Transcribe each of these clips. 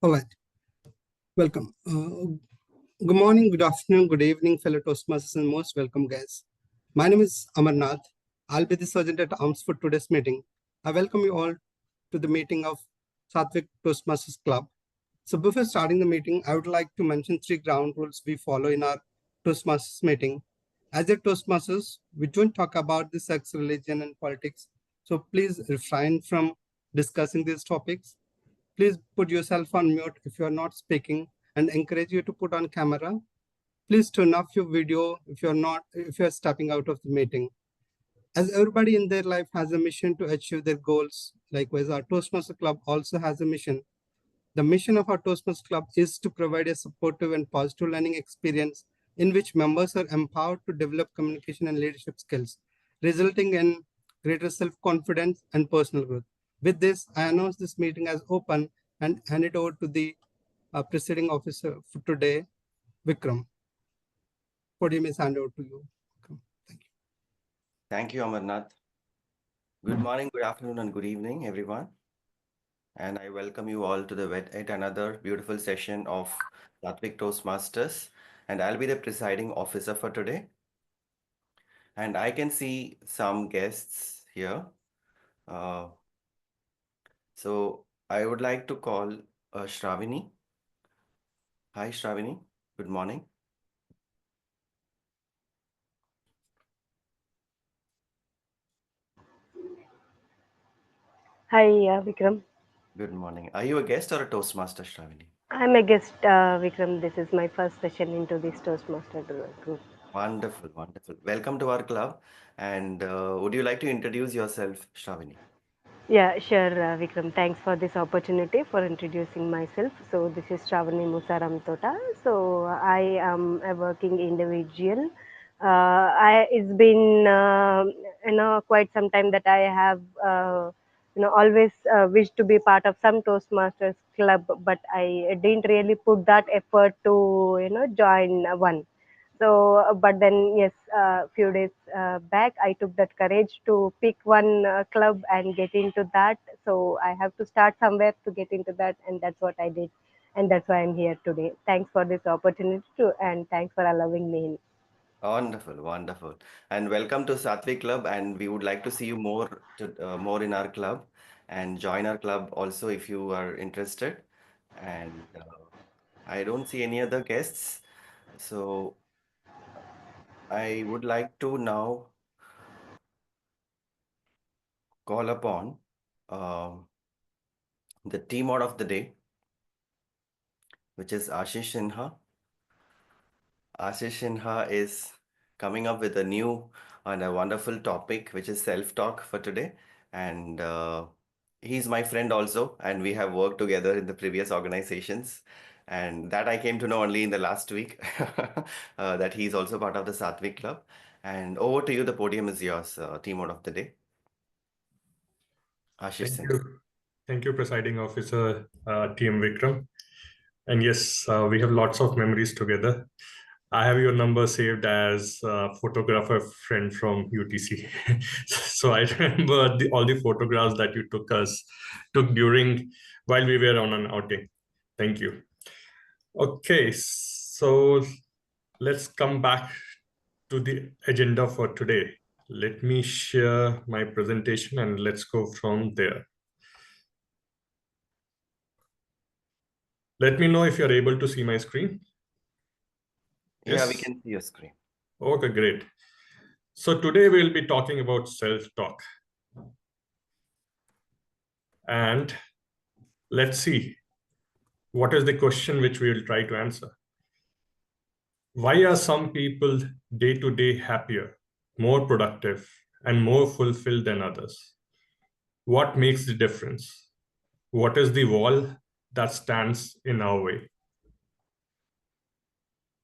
All right, welcome. Good morning, good afternoon, good evening, fellow Toastmasters, and most welcome guys. My name is Amarnath. I'll be the sergeant at arms for today's meeting. I welcome you all to the meeting of Sattvic Toastmasters Club. So before starting the meeting, I would like to mention 3 ground rules we follow in our Toastmasters meeting. As a Toastmasters, we don't talk about the sex, religion, and politics. So please refrain from discussing these topics. Please put yourself on mute if you are not speaking and encourage you to put on camera. Please turn off your video if you're stepping out of the meeting. As everybody in their life has a mission to achieve their goals, likewise our Toastmaster Club also has a mission. The mission of our Toastmaster Club is to provide a supportive and positive learning experience in which members are empowered to develop communication and leadership skills, resulting in greater self-confidence and personal growth. With this, I announce this meeting as open and hand it over to the presiding officer for today, Vikram. Podium is handed over to you. Vikram. Thank you. Thank you, Amarnath. Good morning, good afternoon, and good evening, everyone. And I welcome you all to yet another beautiful session of Sattvic Toastmasters. And I'll be the presiding officer for today. And I can see some guests here. So I would like to call Shravani. Hi, Shravani. Good morning. Hi, Vikram. Good morning. Are you a guest or a Toastmaster, Shravani? I'm a guest, Vikram. This is my first session into this Toastmaster group. Wonderful, wonderful. Welcome to our club. And would you like to introduce yourself, Shravani? Yeah, sure, Vikram. Thanks for this opportunity for introducing myself. So this is Shravani Musaram Tota. So I am a working individual. It's been quite some time that I have always wished to be part of some Toastmasters club, but I didn't really put that effort to join one. So, but then, yes, a few days back, I took that courage to pick one club and get into that. So, I have to start somewhere to get into that, and that's what I did. And that's why I'm here today. Thanks for this opportunity and thanks for allowing me in. Wonderful, wonderful. And welcome to Sattvic Club. And we would like to see you more in our club and join our club also if you are interested. And I don't see any other guests. So I would like to now call upon um the TMOD of the day, which is Ashish Sinha. Ashis Sinha is coming up with a new and a wonderful topic, which is self-talk for today. And he's my friend also, and we have worked together in the previous organizations. And that I came to know only in the last week that he's also part of the Sattvic Club. And over to you, the podium is yours, team out of the day. Ashish Thank Sinha. you. Thank you, Presiding Officer TM Vikram. And yes, we have lots of memories together. I have your number saved as photographer friend from UTC. So I remember all the photographs that you took during while we were on an outing. Thank you. Okay, so let's come back to the agenda for today. Let me share my presentation and let's go from there. Let me know if you're able to see my screen. Yeah, we Yes. can see your screen. Okay, great. So today we'll be talking about self-talk. And let's see, what is the question which we will try to answer? Why are some people day-to-day happier, more productive, and more fulfilled than others? What makes the difference? What is the wall that stands in our way?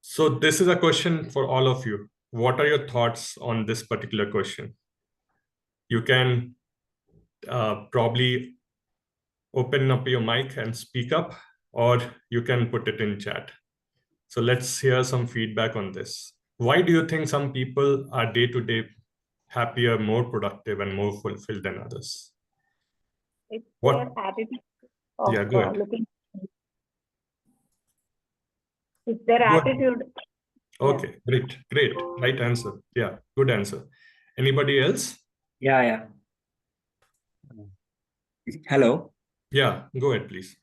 So this is a question for all of you. What are your thoughts on this particular question? You can probably open up your mic and speak up, or you can put it in chat. So let's hear some feedback on this. Why do you think some people are day-to-day happier, more productive, and more fulfilled than others? It's What? their attitude of Yeah, go ahead. looking. It's their Good. attitude. Yeah. Okay, great. Right answer. Yeah, good answer. Anybody else? Yeah. Hello. Yeah, go ahead, please.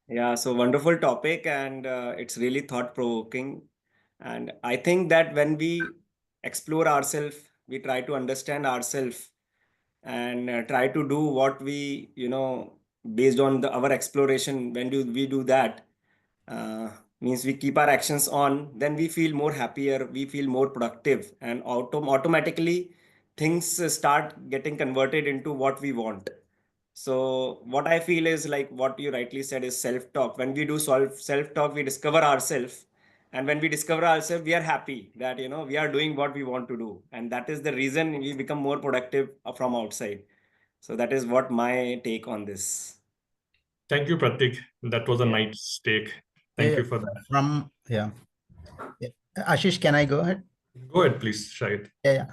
Yeah, so wonderful topic, and it's really thought-provoking. And I think that when we explore ourselves, we try to understand ourselves and try to do what we, based on our exploration, when do we do that, uh, means we keep our actions on, then we feel more happier, we feel more productive, and automatically things start getting converted into what we want. So what I feel is like what you rightly said is self-talk. When we do self-talk, we discover ourselves. And when we discover ourselves, we are happy that, we are doing what we want to do. And that is the reason we become more productive from outside. So that is what my take on this. Thank you, Prateek. That was a Yeah. nice take. Thank you for that. Yeah. Ashish, can I go ahead? Go ahead, please, Shahid. Yeah.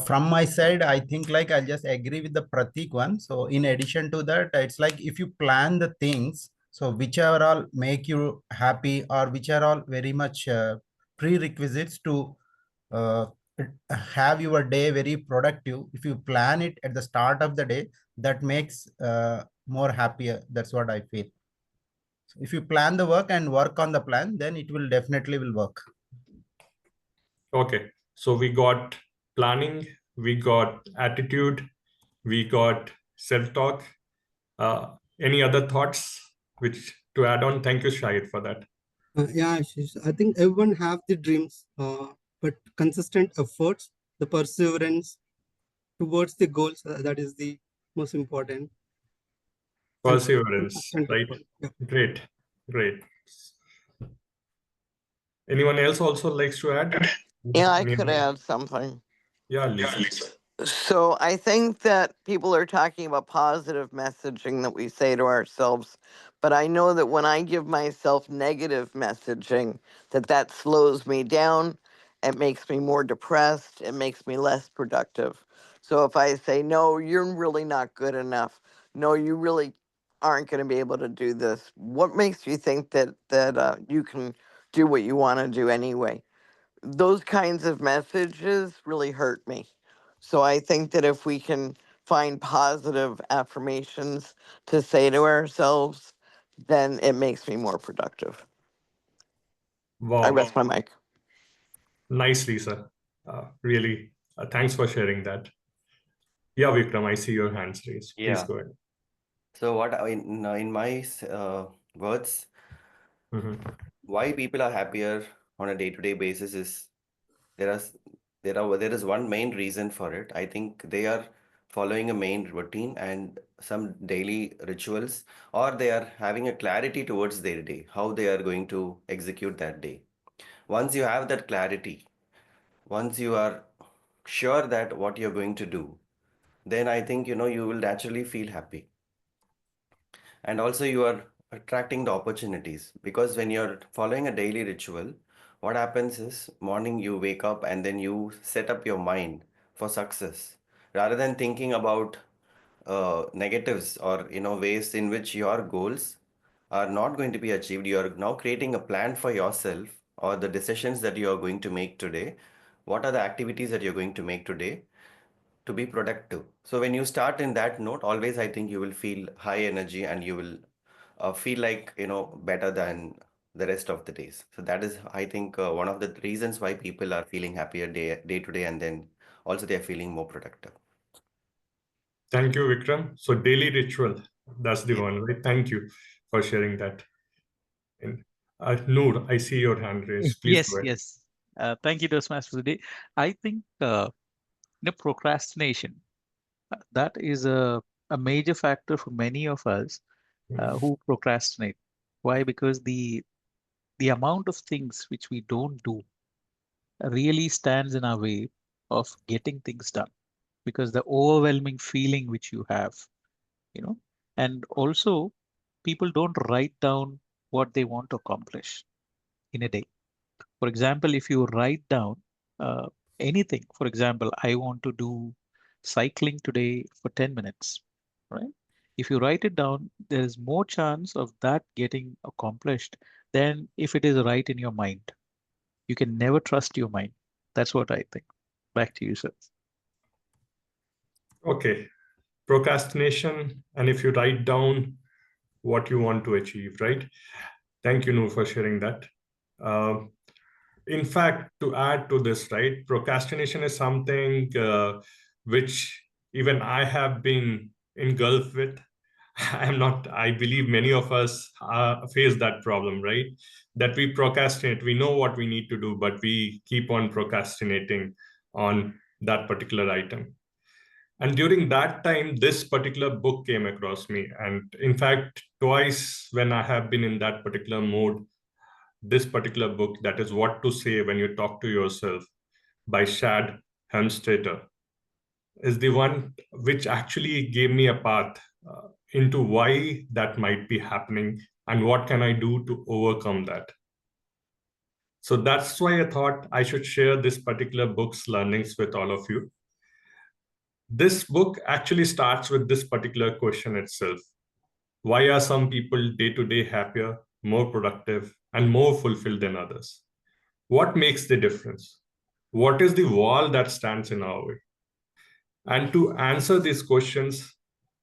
From my side, I think like I'll just agree with the Prateek one. So in addition to that, it's like if you plan the things, so which are all make you happy or which are all very much prerequisites to uh, have your day very productive. If you plan it at the start of the day, that makes more happier. That's what I feel. So if you plan the work and work on the plan, then it will definitely will work. Okay, so we got planning, we got attitude, we got self-talk. Any other thoughts which to add on? Thank you, Shahid, for that. Yeah, Ashish, I think everyone have the dreams, but consistent efforts, the perseverance towards the goals, that is the most important. And Perseverance, constant right? effort. Yeah. Great. Anyone else also likes to add? Yeah, I Any could other- add something. Yeah, Lisa. So I think that people are talking about positive messaging that we say to ourselves, but I know that when I give myself negative messaging, that slows me down. It makes me more depressed. It makes me less productive. So if I say, no, you're really not good enough. No, you really aren't going to be able to do this. What makes you think that you can do what you want to do anyway? Those kinds of messages really hurt me. So I think that if we can find positive affirmations to say to ourselves, then it makes me more productive. Wow. I rest my mic. Nice, Lisa. Really, thanks for sharing that. Yeah, Vikram, I see your hands raised. Please Yeah. go ahead. So what in my words, why people are happier on a day-to-day basis is there are there is one main reason for it. I think they are following a main routine and some daily rituals, or they are having a clarity towards their day, how they are going to execute that day. Once you have that clarity, once you are sure that what you're going to do, then I think you will naturally feel happy. And also you are attracting the opportunities, because when you're following a daily ritual, what happens is morning you wake up and then you set up your mind for success rather than thinking about negatives or ways in which your goals are not going to be achieved. You are now creating a plan for yourself, or the decisions that you are going to make today. What are the activities that you're going to make today to be productive? So when you start in that note, always I think you will feel high energy and you will feel like better than the rest of the days. So that is, I think, one of the reasons why people are feeling happier day to day, and then also they are feeling more productive. Thank you, Vikram. So daily ritual, that's the one, right? Thank you for sharing that. And Noor, I see your hand raised. Please go ahead. Yes. Thank you, Toastmaster today. I think procrastination, that is a major factor for many of us who procrastinate. Why? Because the amount of things which we don't do really stands in our way of getting things done. Because the overwhelming feeling which you have, you know, and also people don't write down what they want to accomplish in a day. For example, if you write down uh, anything, for example, I want to do cycling today for 10 minutes, right? If you write it down, there is more chance of that getting accomplished than if it is right in your mind. You can never trust your mind. That's what I think. Back to you, sir. Okay. Procrastination, and if you write down what you want to achieve, right? Thank you, Noor, for sharing that. In fact, to add to this, right, procrastination is something which even I have been engulfed with. I believe many of us face that problem, right? That we procrastinate. We know what we need to do, but we keep on procrastinating on that particular item. And during that time, this particular book came across me. And in fact, twice when I have been in that particular mode, this particular book, that is What to Say When You Talk to Yourself by Shad Helmstetter, is the one which actually gave me a path into why that might be happening and what can I do to overcome that. So that's why I thought I should share this particular book's learnings with all of you. This book actually starts with this particular question itself. Why are some people day-to-day happier, more productive, and more fulfilled than others? What makes the difference? What is the wall that stands in our way? And to answer these questions,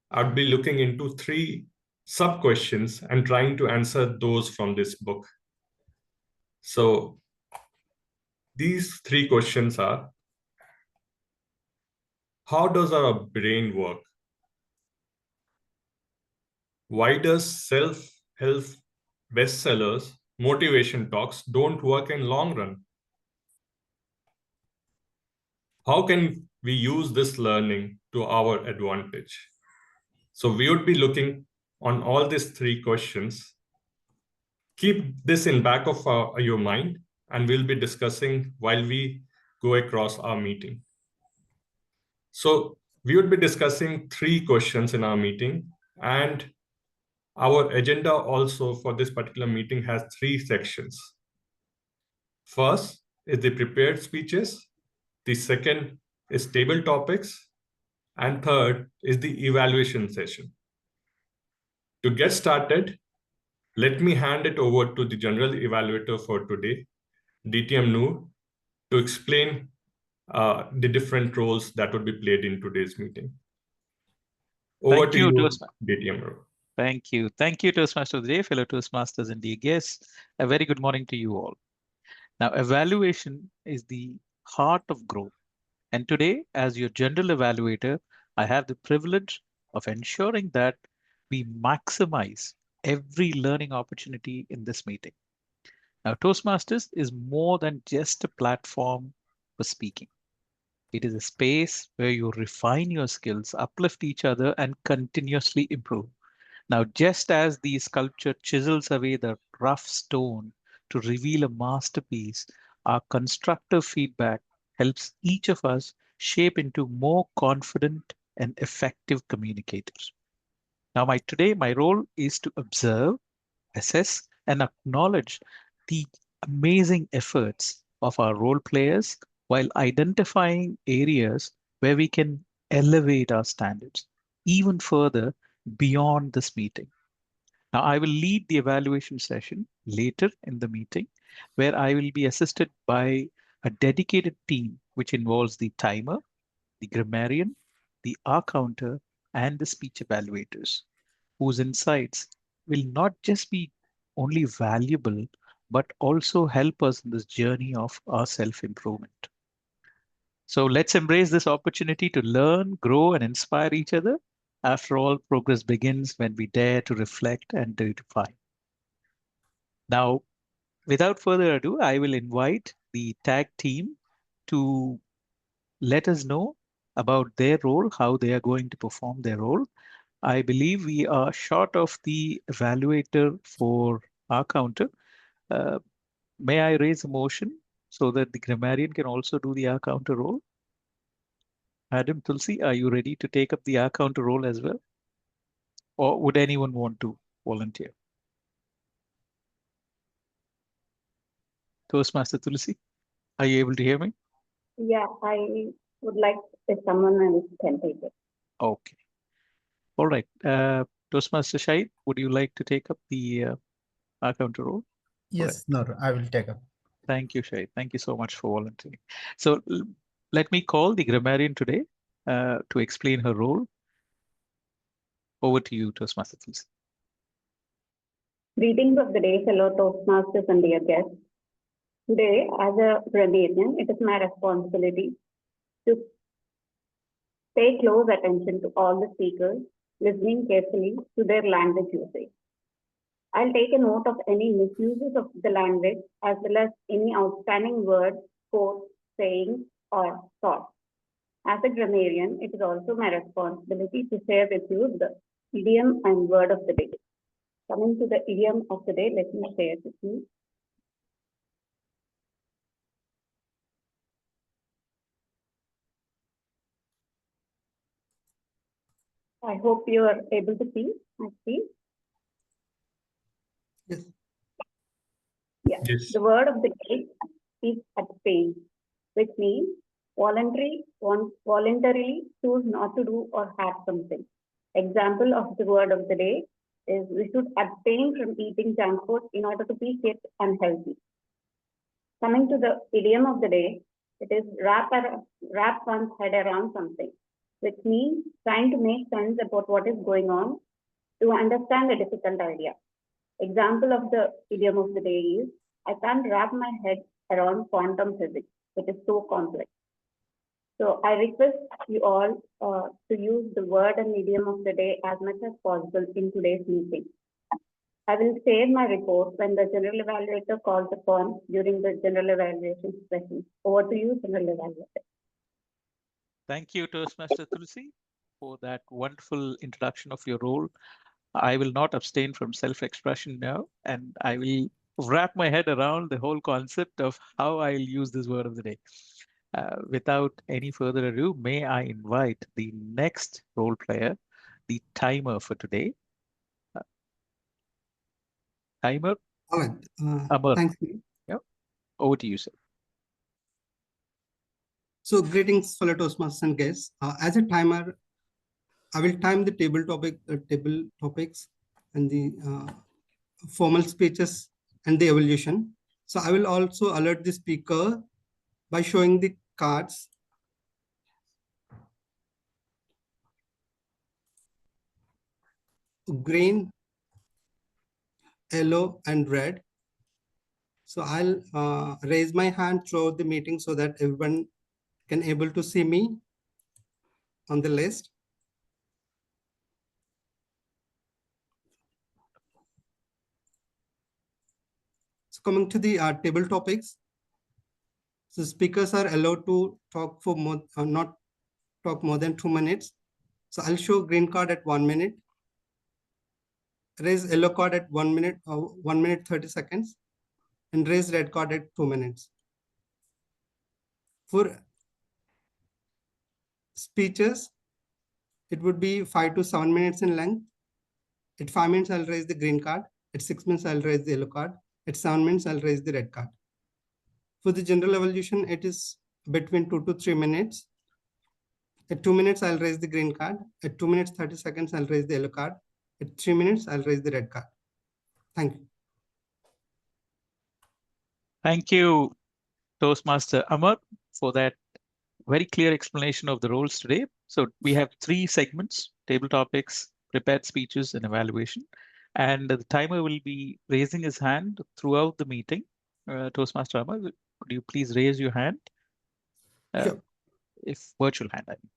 I'd be looking into 3 sub-questions and trying to answer those from this book. So these 3 questions are, how does our brain work? Why does self-help bestsellers, motivation talks don't work in long run? How can we use this learning to our advantage? So we would be looking on all these 3 questions. Keep this in back of your mind, and we'll be discussing while we go across our meeting. So we would be discussing 3 questions in our meeting, and our agenda also for this particular meeting has 3 sections. First is the prepared speeches. The second is table topics. And third is the evaluation session. To get started, let me hand it over to the general evaluator for today, DTM Noor, to explain the different roles that would be played in today's meeting. Over Thank to you, you, Toastmaster. DTM Noor. Thank you. Thank you, Toastmaster of the Day, fellow Toastmasters and dear guests. A very good morning to you all. Now, evaluation is the heart of growth. And today, as your general evaluator, I have the privilege of ensuring that we maximize every learning opportunity in this meeting. Now, Toastmasters is more than just a platform for speaking. It is a space where you refine your skills, uplift each other, and continuously improve. Now, just as the sculpture chisels away the rough stone to reveal a masterpiece, our constructive feedback helps each of us shape into more confident and effective communicators. Now, my role is to observe, assess, and acknowledge the amazing efforts of our role players while identifying areas where we can elevate our standards even further beyond this meeting. Now, I will lead the evaluation session later in the meeting, where I will be assisted by a dedicated team, which involves the timer, the grammarian, the R counter, and the speech evaluators, whose insights will not just be only valuable, but also help us in this journey of our self-improvement. So let's embrace this opportunity to learn, grow, and inspire each other. After all, progress begins when we dare to reflect and redefine. Now, without further ado, I will invite the tag team to let us know about their role, how they are going to perform their role. I believe we are short of the evaluator for our counter. Uh, may I raise a motion so that the grammarian can also do the R counter role? Madam Tulsi, are you ready to take up the R counter role as well? Or would anyone want to volunteer? Toastmaster Tulsi, are you able to hear me? Yeah, I would like if someone else can take it. Okay. All right. Toastmaster Shahid, would you like to take up the R counter role? Yes, Nur, I will take up. Thank you, Shahid. Thank you so much for volunteering. So let me call the grammarian today to explain her role. Over to you, Toastmaster, please. Greetings of the day, fellow Toastmasters and dear guests. Today, as a grammarian, it is my responsibility to pay close attention to all the speakers, listening carefully to their language usage. I'll take a note of any misuses of the language as well as any outstanding words, quotes, sayings, or thoughts. As a grammarian, it is also my responsibility to share with you the idiom and word of the day. Coming to the idiom of the day, let me share with you. I hope you are able to see my screen. Yes. Yes. Yes. The word of the day is abstain, which means voluntarily choose not to do or have something. Example of the word of the day is we should abstain from eating junk food in order to be fit and healthy. Coming to the idiom of the day, it is wrap one's head around something, which means trying to make sense about what is going on to understand a difficult idea. Example of the idiom of the day is, I can't wrap my head around quantum physics. It is so complex. So I request you all to use the word and idiom of the day as much as possible in today's meeting. I will share my report when the general evaluator calls upon during the general evaluation session. Over to you, general evaluator. Thank you, Toastmaster Tulsi, for that wonderful introduction of your role. I will not abstain from self-expression now, and I will wrap my head around the whole concept of how I'll use this word of the day. Without any further ado, may I invite the next role player, the timer for today. Timer, All right. Amar. Thanks. Yep. Over to you, sir. So greetings, fellow Toastmasters and guests. As a timer, I will time the table topics and the formal speeches and the evolution. So I will also alert the speaker by showing the cards. Green, yellow, and red. So I'll raise my hand throughout the meeting so that everyone can able to see me on the list. So coming to the table topics. So speakers are allowed to talk for not talk more than 2 minutes. So I'll show green card at 1 minute. Raise yellow card at 1 minute, 1 minute 30 seconds, and raise red card at 2 minutes. For speeches, it would be 5 to 7 minutes in length. At 5 minutes, I'll raise the green card. At 6 minutes, I'll raise the yellow card. At 7 minutes, I'll raise the red card. For the general evolution, it is between 2 to 3 minutes. At 2 minutes, I'll raise the green card. At 2 minutes, 30 seconds, I'll raise the yellow card. At 3 minutes, I'll raise the red card. Thank you. Thank you, Toastmaster Amar, for that very clear explanation of the roles today. So we have 3 segments: table topics, prepared speeches, and evaluation. And the timer will be raising his hand throughout the meeting. Toastmaster Amar, could you please raise your hand? Sure. If virtual hand, I mean.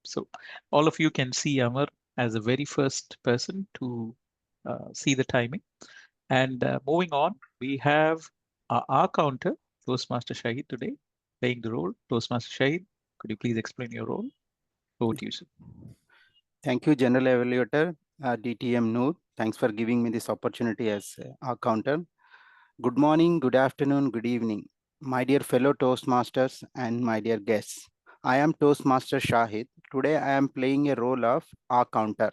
So all of you can see Amar as the very first person to see the timing. And moving on, we have our counter, Toastmaster Shahid, today, playing the role. Toastmaster Shahid, could you please explain your role? Over to you, sir. Thank you, General Evaluator, DTM Noor. Thanks for giving me this opportunity as our counter. Good morning, good afternoon, good evening, my dear fellow Toastmasters and my dear guests. I am Toastmaster Shahid. Today I am playing a role of our counter.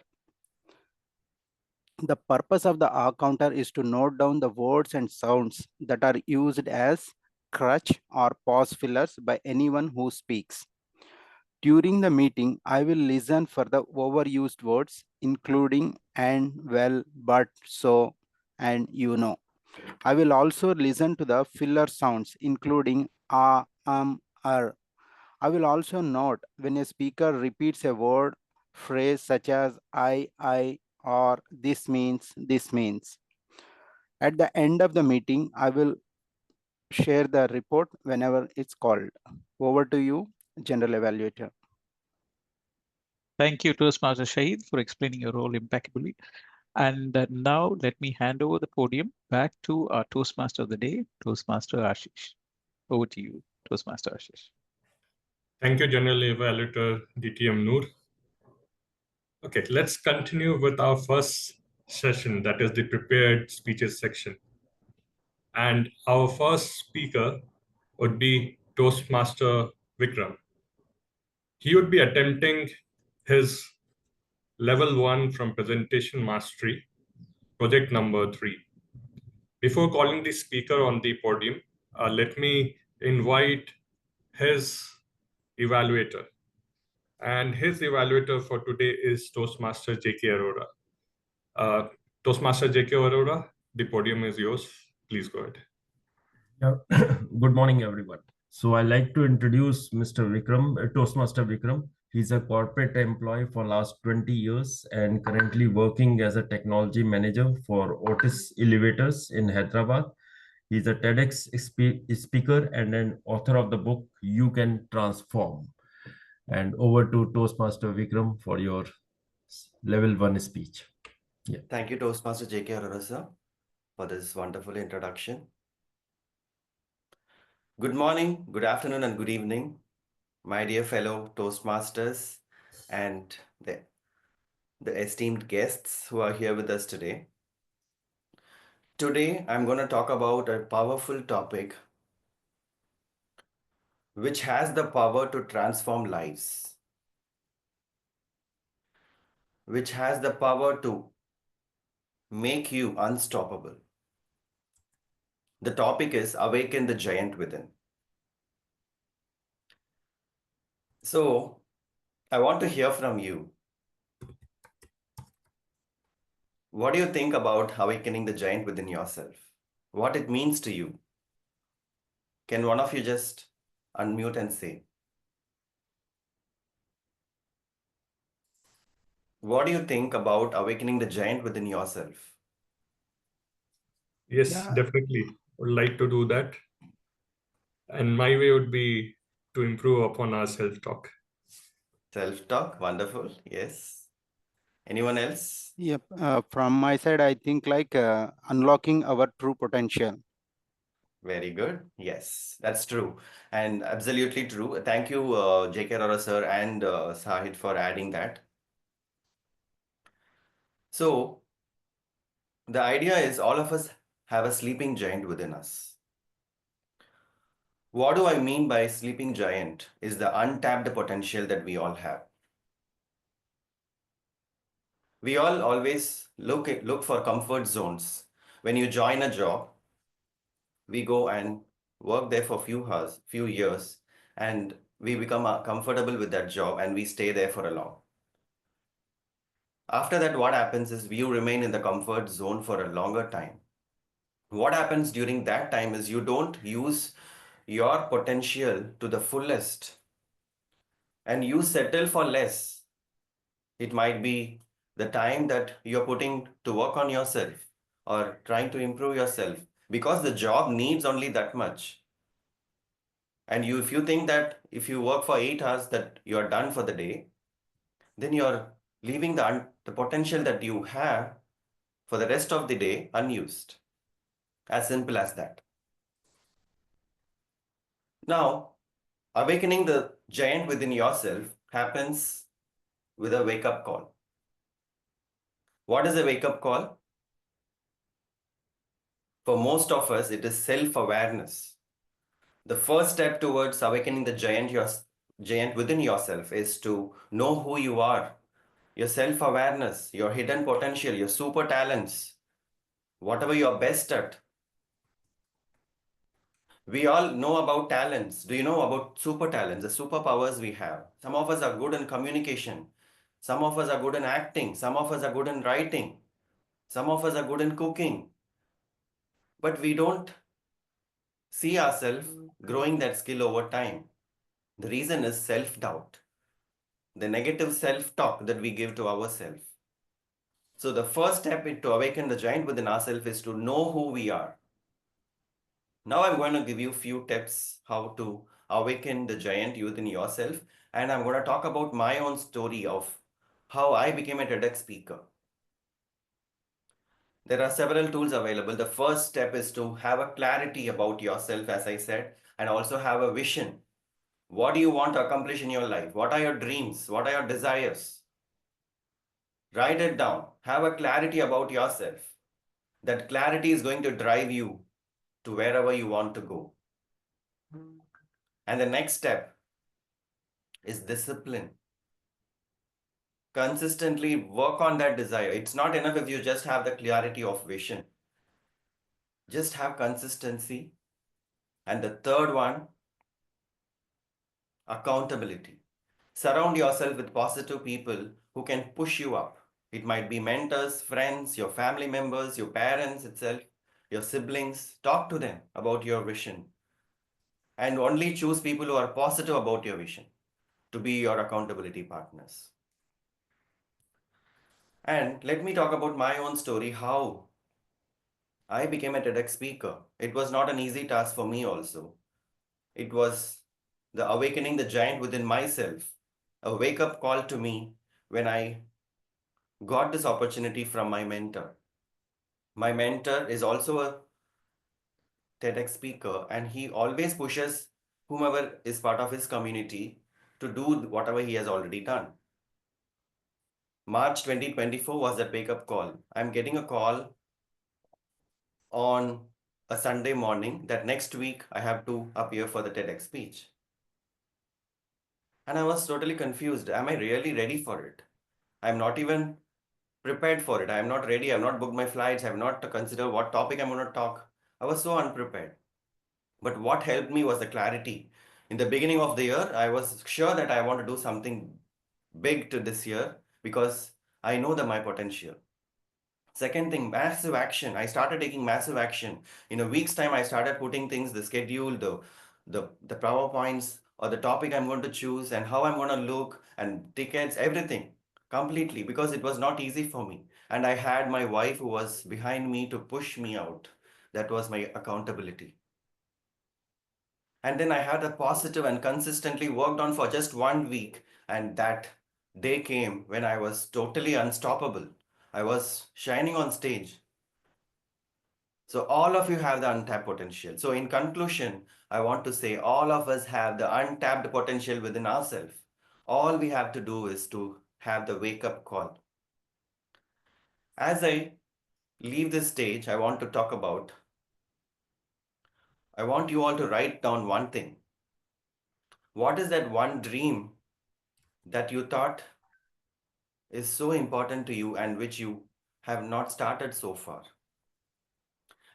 The purpose of the R counter is to note down the words and sounds that are used as crutch or pause fillers by anyone who speaks. During the meeting, I will listen for the overused words, including and, well, but, so, and you know. I will also listen to the filler sounds, including I will also note when a speaker repeats a word, phrase such as I, or this means, this means. At the end of the meeting, I will share the report whenever it's called. Over to you, General Evaluator. Thank you, Toastmaster Shahid, for explaining your role impeccably. And now let me hand over the podium back to our Toastmaster of the day, Toastmaster Ashish. Over to you, Toastmaster Ashish. Thank you, General Evaluator DTM Noor. Okay, let's continue with our first session, that is the prepared speeches section. And our first speaker would be Toastmaster Vikram. He would be attempting his level 1 from presentation mastery, project number 3. Before calling the speaker on the podium, let me invite his evaluator. And his evaluator for today is Toastmaster J.K. Arora. Toastmaster J.K. Arora, the podium is yours. Please go ahead. Yeah. Good morning, everyone. So I'd like to introduce Mr. Vikram, Toastmaster Vikram. He's a corporate employee for last 20 years and currently working as a technology manager for Otis Elevators in Hyderabad. He's a TEDx speaker and an author of the book, You Can Transform. And over to Toastmaster Vikram for your level 1 speech. Yeah. Thank you, Toastmaster J.K. Arora, sir, for this wonderful introduction. Good morning, good afternoon, and good evening, my dear fellow Toastmasters and the esteemed guests who are here with us today. Today, I'm going to talk about a powerful topic which has the power to transform lives, which has the power to make you unstoppable. The topic is Awaken the Giant Within. So, I want to hear from you. What do you think about awakening the giant within yourself? What it means to you? Can one of you just unmute and say? What do you think about awakening the giant within yourself? Yes, Yeah. definitely. Would like to do that. And my way would be to improve upon our self-talk. Self-talk, wonderful. Yes. Anyone else? Yep. From my side, I think like unlocking our true potential. Very good. Yes, that's true. And absolutely true. Thank you, J.K. Arora sir and Sahid for adding that. So, the idea is all of us have a sleeping giant within us. What do I mean by sleeping giant is the untapped potential that we all have. We all always look for comfort zones. When you join a job, we go and work there for few years, and we become comfortable with that job and we stay there for a long. After that, what happens is you remain in the comfort zone for a longer time. What happens during that time is you don't use your potential to the fullest and you settle for less. It might be the time that you're putting to work on yourself or trying to improve yourself because the job needs only that much. And if you think that if you work for 8 hours that you're done for the day, then you're leaving the potential that you have for the rest of the day unused. As simple as that. Now, awakening the giant within yourself happens with a wake-up call. What is a wake-up call? For most of us, it is self-awareness. The first step towards awakening the giant within yourself is to know who you are, your self-awareness, your hidden potential, your super talents, whatever you're best at. We all know about talents. Do you know about super talents, the superpowers we have? Some of us are good in communication. Some of us are good in acting. Some of us are good in writing. Some of us are good in cooking. but we don't see ourselves growing that skill over time. The reason is self-doubt, the negative self-talk that we give to ourselves. So the first step to awaken the giant within ourselves is to know who we are. Now I'm going to give you a few tips how to awaken the giant within yourself, and I'm going to talk about my own story of how I became a TEDx speaker. There are several tools available. The first step is to have a clarity about yourself, as I said, and also have a vision. What do you want to accomplish in your life? What are your dreams? What are your desires? Write it down. Have a clarity about yourself. That clarity is going to drive you to wherever you want to go. And the next step is discipline. Consistently work on that desire. It's not enough if you just have the clarity of vision. Just have consistency. And the third one, accountability. Surround yourself with positive people who can push you up. It might be mentors, friends, your family members, your parents itself, your siblings. Talk to them about your vision. And only choose people who are positive about your vision to be your accountability partners. And let me talk about my own story, how I became a TEDx speaker. It was not an easy task for me also. It was the awakening the giant within myself, a wake-up call to me when I got this opportunity from my mentor. My mentor is also a TEDx speaker, and he always pushes whomever is part of his community to do whatever he has already done. March 2024 was that wake-up call. I'm getting a call on a Sunday morning that next week I have to appear for the TEDx speech. And I was totally confused. Am I really ready for it? I'm not even prepared for it. I'm not ready. I've not booked my flights. I've not considered what topic I'm going to talk. I was so unprepared. But what helped me was the clarity. In the beginning of the year, I was sure that I want to do something big to this year because I know that my potential. Second thing, massive action. I started taking massive action. In a week's time, I started putting things, the schedule, the PowerPoints, or the topic I'm going to choose, and how I'm going to look, and tickets, everything, completely, because it was not easy for me. And I had my wife who was behind me to push me out. That was my accountability. And then I had a positive and consistently worked on for just 1 week. And that day came when I was totally unstoppable. I was shining on stage. So all of you have the untapped potential. So in conclusion, I want to say all of us have the untapped potential within ourselves. All we have to do is to have the wake-up call. As I leave this stage, I want to talk about, I want you all to write down one thing. What is that one dream that you thought is so important to you and which you have not started so far?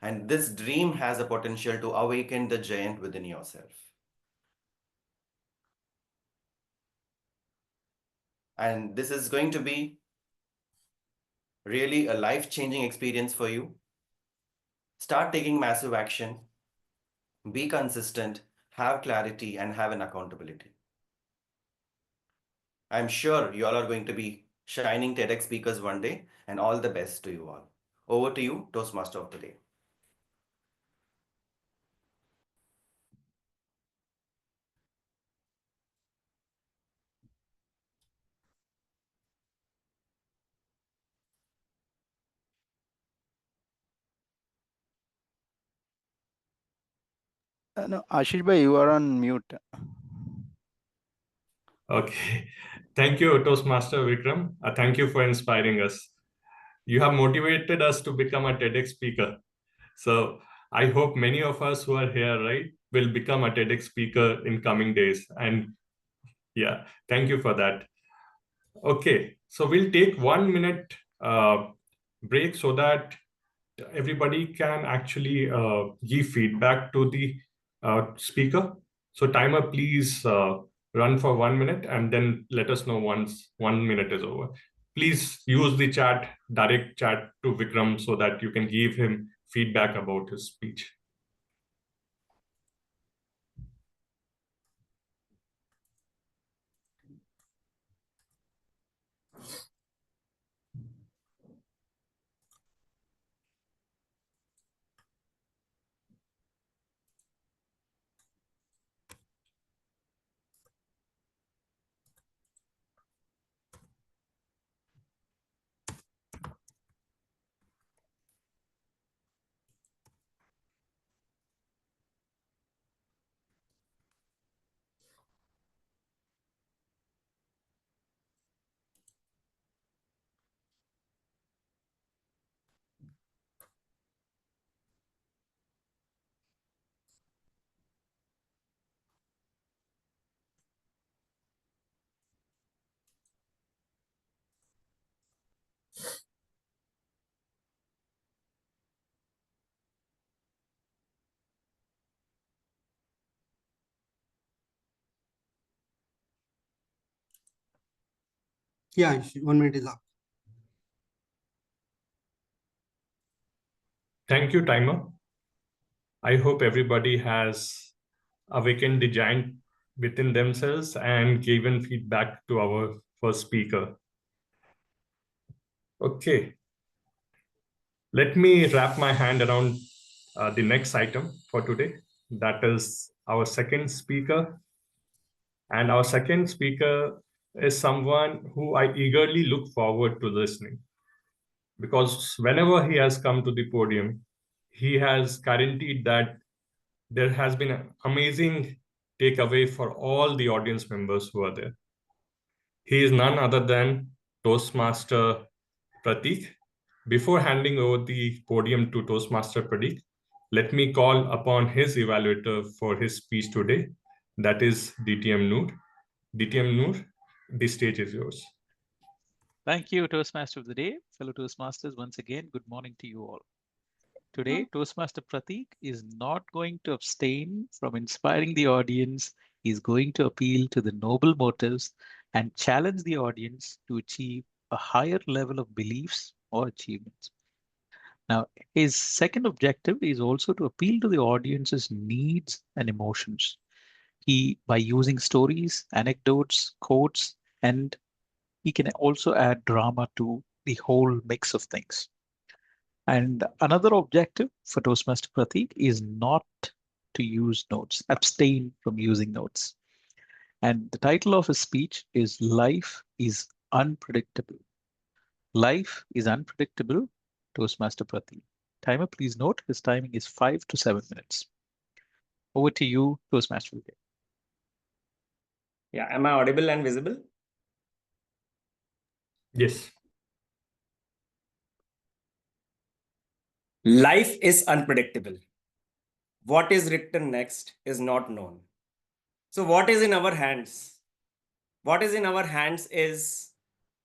And this dream has a potential to awaken the giant within yourself. And this is going to be really a life-changing experience for you. Start taking massive action, be consistent, have clarity, and have an accountability. I'm sure you all are going to be shining TEDx speakers one day, and all the best to you all. Over to you, Toastmaster of the Day. No, Ashish bhai, you are on mute. Okay. Thank you, Toastmaster Vikram. Thank you for inspiring us. You have motivated us to become a TEDx speaker. So I hope many of us who are here, right, will become a TEDx speaker in coming days. And yeah, thank you for that. Okay, so we'll take 1 minute break so that everybody can actually give feedback to the speaker. So timer, please run for 1 minute and then let us know once 1 minute is over. Please use the chat, direct chat to Vikram so that you can give him feedback about his speech. Yeah, Ayush, 1 minute is up. Thank you, timer. I hope everybody has awakened the giant within themselves and given feedback to our first speaker. Okay, let me wrap my hand around the next item for today. That is our second speaker. And our second speaker is someone who I eagerly look forward to listening, because whenever he has come to the podium, he has guaranteed that there has been an amazing takeaway for all the audience members who are there. He is none other than Toastmaster Prateek. Before handing over the podium to Toastmaster Prateek, let me call upon his evaluator for his speech today, that is DTM Noor. DTM Noor, the stage is yours. Thank you, Toastmaster of the Day. Fellow Toastmasters, once again, good morning to you all. Today, Toastmaster Prateek is not going to abstain from inspiring the audience. He's going to appeal to the noble motives and challenge the audience to achieve a higher level of beliefs or achievements. Now, his second objective is also to appeal to the audience's needs and emotions. By using stories, anecdotes, quotes, and he can also add drama to the whole mix of things. And another objective for Toastmaster Prateek is not to use notes, abstain from using notes. And the title of his speech is Life is Unpredictable. Life is unpredictable, Toastmaster Prateek. Timer, please note his timing is 5 to 7 minutes. Over to you, Toastmaster Prateek. Yeah, am I audible and visible? Yes. Life is unpredictable. What is written next is not known. So what is in our hands? What is in our hands is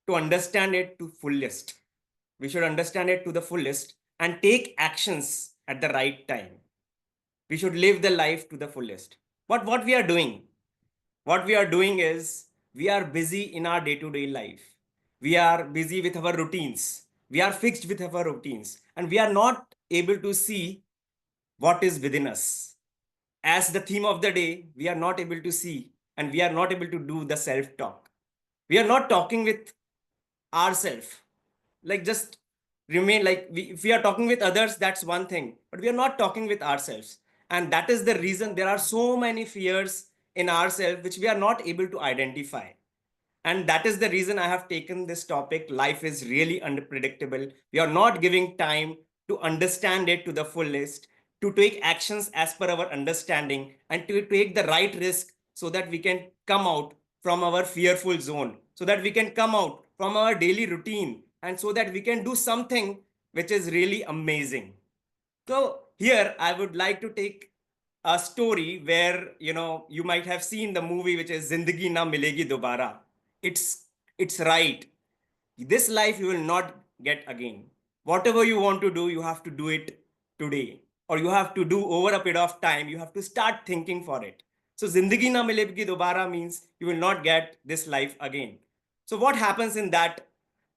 to understand it to fullest. We should understand it to the fullest and take actions at the right time. We should live the life to the fullest. But what we are doing is we are busy in our day-to-day life. We are busy with our routines. We are fixed with our routines, and we are not able to see what is within us. As the theme of the day, we are not able to see, and we are not able to do the self-talk. We are not talking with ourselves. Like, just remain like, if we are talking with others, that's one thing, but we are not talking with ourselves. And that is the reason there are so many fears in ourselves which we are not able to identify. And that is the reason I have taken this topic. Life is really unpredictable. We are not giving time to understand it to the fullest, to take actions as per our understanding, and to take the right risk so that we can come out from our fearful zone, so that we can come out from our daily routine, and so that we can do something which is really amazing. So here I would like to take a story where, you might have seen the movie, which is Zindagi Na Milegi Dobara. It's right. This life you will not get again. Whatever you want to do, you have to do it today, or you have to do over a period of time. You have to start thinking for it. So Zindagi Na Milegi Dobara means you will not get this life again. So what happens in that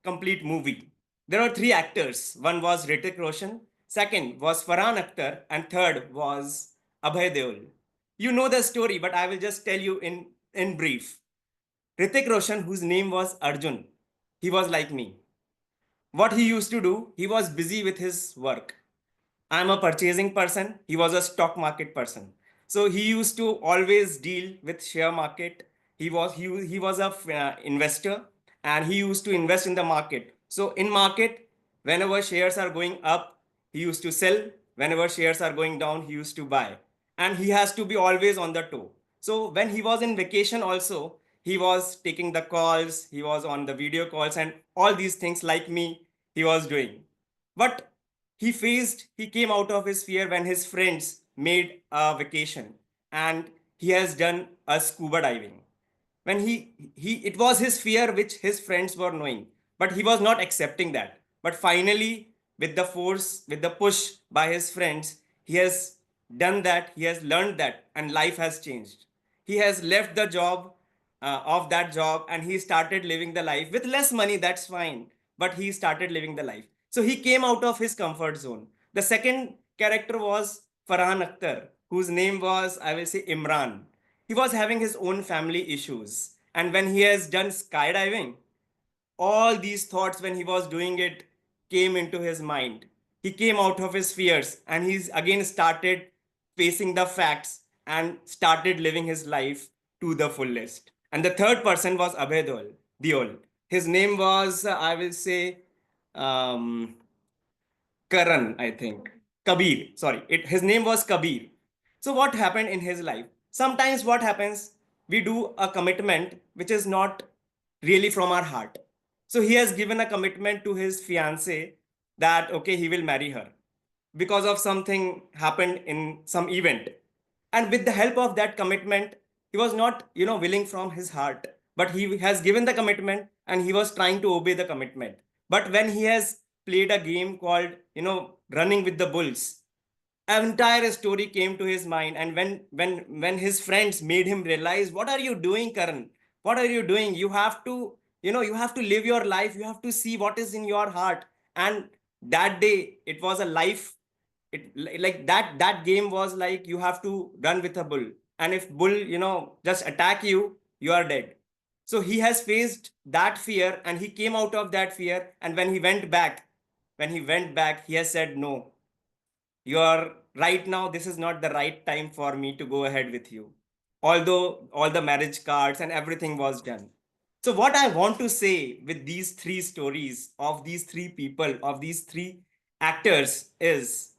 complete movie? There are three actors. One was Hrithik Roshan, second was Farhan Akhtar, and third was Abhay Deol. You know the story, but I will just tell you in brief. Hrithik Roshan, whose name was Arjun, he was like me. What he used to do, he was busy with his work. I'm a purchasing person. He was a stock market person. So he used to always deal with share market. He was a investor, and he used to invest in the market. So in market, whenever shares are going up, he used to sell. Whenever shares are going down, he used to buy. And he has to be always on the toe. So when he was in vacation also, he was taking the calls, he was on the video calls, and all these things like me, he was doing. But he came out of his fear when his friends made a vacation, and he has done a scuba diving. When he it was his fear which his friends were knowing, but he was not accepting that. But finally, with the force, with the push by his friends, he has done that, he has learned that, and life has changed. He has left the job, of that job, and he started living the life with less money. That's fine, but he started living the life. So he came out of his comfort zone. The second character was Farhan Akhtar, whose name was, I will say, Imran. He was having his own family issues, and when he has done skydiving, all these thoughts, when he was doing it, came into his mind. He came out of his fears, and he's again started facing the facts and started living his life to the fullest. And the third person was Abhay Deol. His name was, I will say, um, Karan, I think. Kabir, sorry. His name was Kabir. So what happened in his life? Sometimes what happens, we do a commitment which is not really from our heart. So he has given a commitment to his fiancée that, okay, he will marry her because of something happened in some event. And with the help of that commitment, he was not, willing from his heart, but he has given the commitment, and he was trying to obey the commitment. But when he has played a game called, running with the bulls, an entire story came to his mind. And when his friends made him realize, what are you doing, Karan? What are you doing? You have to, you have to live your life. You have to see what is in your heart. And that day, it was a life. Like that game was like, you have to run with a bull, and if bull, just attack you, you are dead. So he has faced that fear, and he came out of that fear. And when he went back, he has said, no, you are right now, this is not the right time for me to go ahead with you, although all the marriage cards and everything was done. So what I want to say with these three stories of these three people, of these three actors, is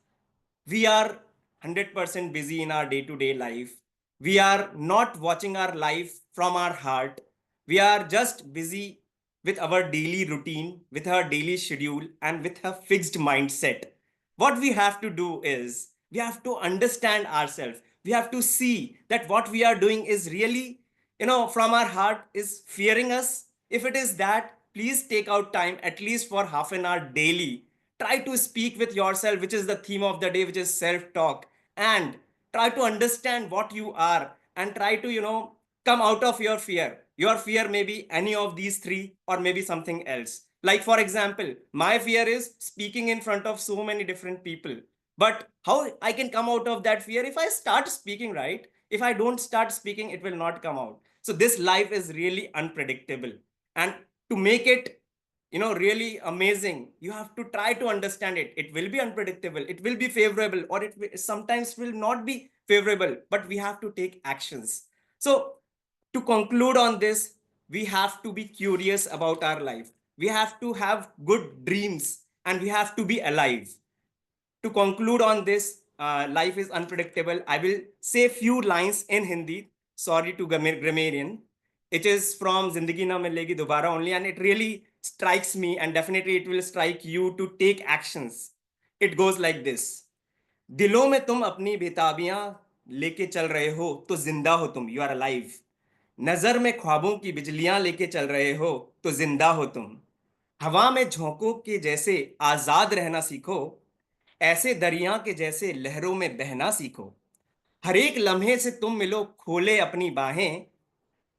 we are 100% busy in our day-to-day life. We are not watching our life from our heart. We are just busy with our daily routine, with our daily schedule, and with a fixed mindset. What we have to do is we have to understand ourselves. We have to see that what we are doing is really, from our heart, is fearing us. If it is that, please take out time at least for half an hour daily. Try to speak with yourself, which is the theme of the day, which is self-talk, and try to understand what you are, and try to, come out of your fear. Your fear may be any of these three, or maybe something else. Like, for example, my fear is speaking in front of so many different people. But how I can come out of that fear? If I start speaking, right? If I don't start speaking, it will not come out. So this life is really unpredictable. And to make it, really amazing, you have to try to understand it. It will be unpredictable. It will be favorable, or sometimes will not be favorable, but we have to take actions. So to conclude on this, we have to be curious about our life. We have to have good dreams, and we have to be alive. To conclude on this, life is unpredictable. I will say few lines in Hindi. Sorry to grammarian. It is from Zindagi Na Milegi Dobara only, and it really strikes me, and definitely it will strike you to take actions. It goes like this. दिलों में तुम अपनी बेताबियां लेके चल रहे हो तो जिंदा हो तुम, यू आर अलाइव. नजर में ख्वाबों की बिजलियां लेके चल रहे हो तो जिंदा हो तुम. हवा में झोंकों के जैसे आजाद रहना सीखो, ऐसे दरिया के जैसे लहरों में बहना सीखो. हर एक लम्हे से तुम मिलो, खोले अपनी बाहें,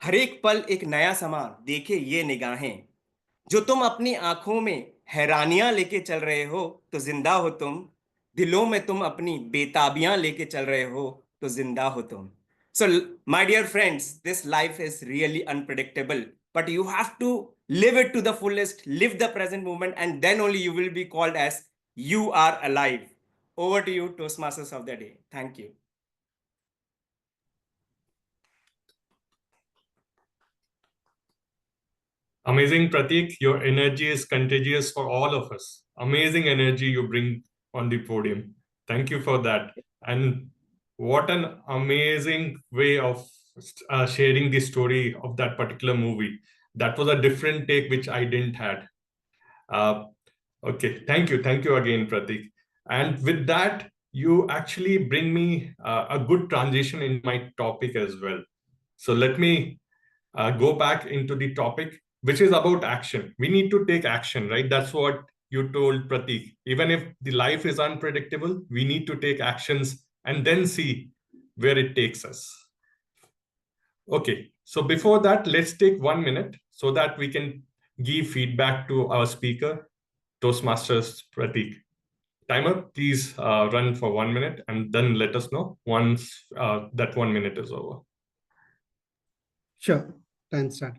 हर एक पल एक नया समा देखे ये निगाहें. जो तुम अपनी आंखों में हैरानियां लेके चल रहे हो तो जिंदा हो तुम. दिलों में तुम अपनी बेताबियां लेके चल रहे हो तो जिंदा हो तुम. So, my dear friends, this life is really unpredictable, but you have to live it to the fullest, live the present moment, and then only you will be called as you are alive. Over to you, Toastmasters of the day. Thank you. Amazing, Prateek. Your energy is contagious for all of us. Amazing energy you bring on the podium. Thank you for that. And what an amazing way of sharing the story of that particular movie. That was a different take which I didn't had. Okay, thank you. Thank you again, Prateek. And with that, you actually bring me a good transition in my topic as well. So let me go back into the topic, which is about action. We need to take action, right? That's what you told Prateek. Even if the life is unpredictable, we need to take actions and then see where it takes us. Okay, so before that, let's take 1 minute so that we can give feedback to our speaker, Toastmasters Prateek. Timer, please run for 1 minute and then let us know once that 1 minute is over. Sure, time start.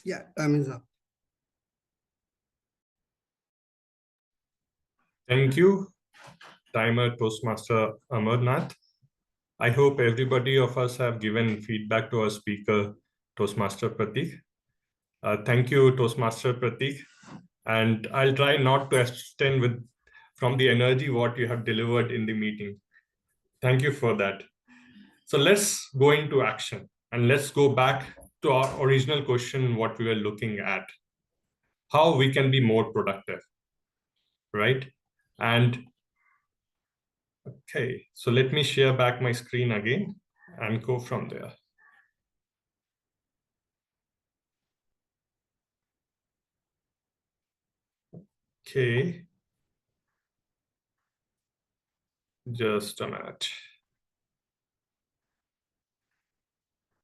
Yeah, time is up. Thank you, timer Toastmaster Amarnath. I hope everybody of us have given feedback to our speaker, Toastmaster Prateek. Thank you, Toastmaster Prateek. And I'll try not to extend from the energy what you have delivered in the meeting. Thank you for that. So let's go into action and let's go back to our original question, what we were looking at, how we can be more productive, right? And okay, so let me share back my screen again and go from there. Okay, just a minute.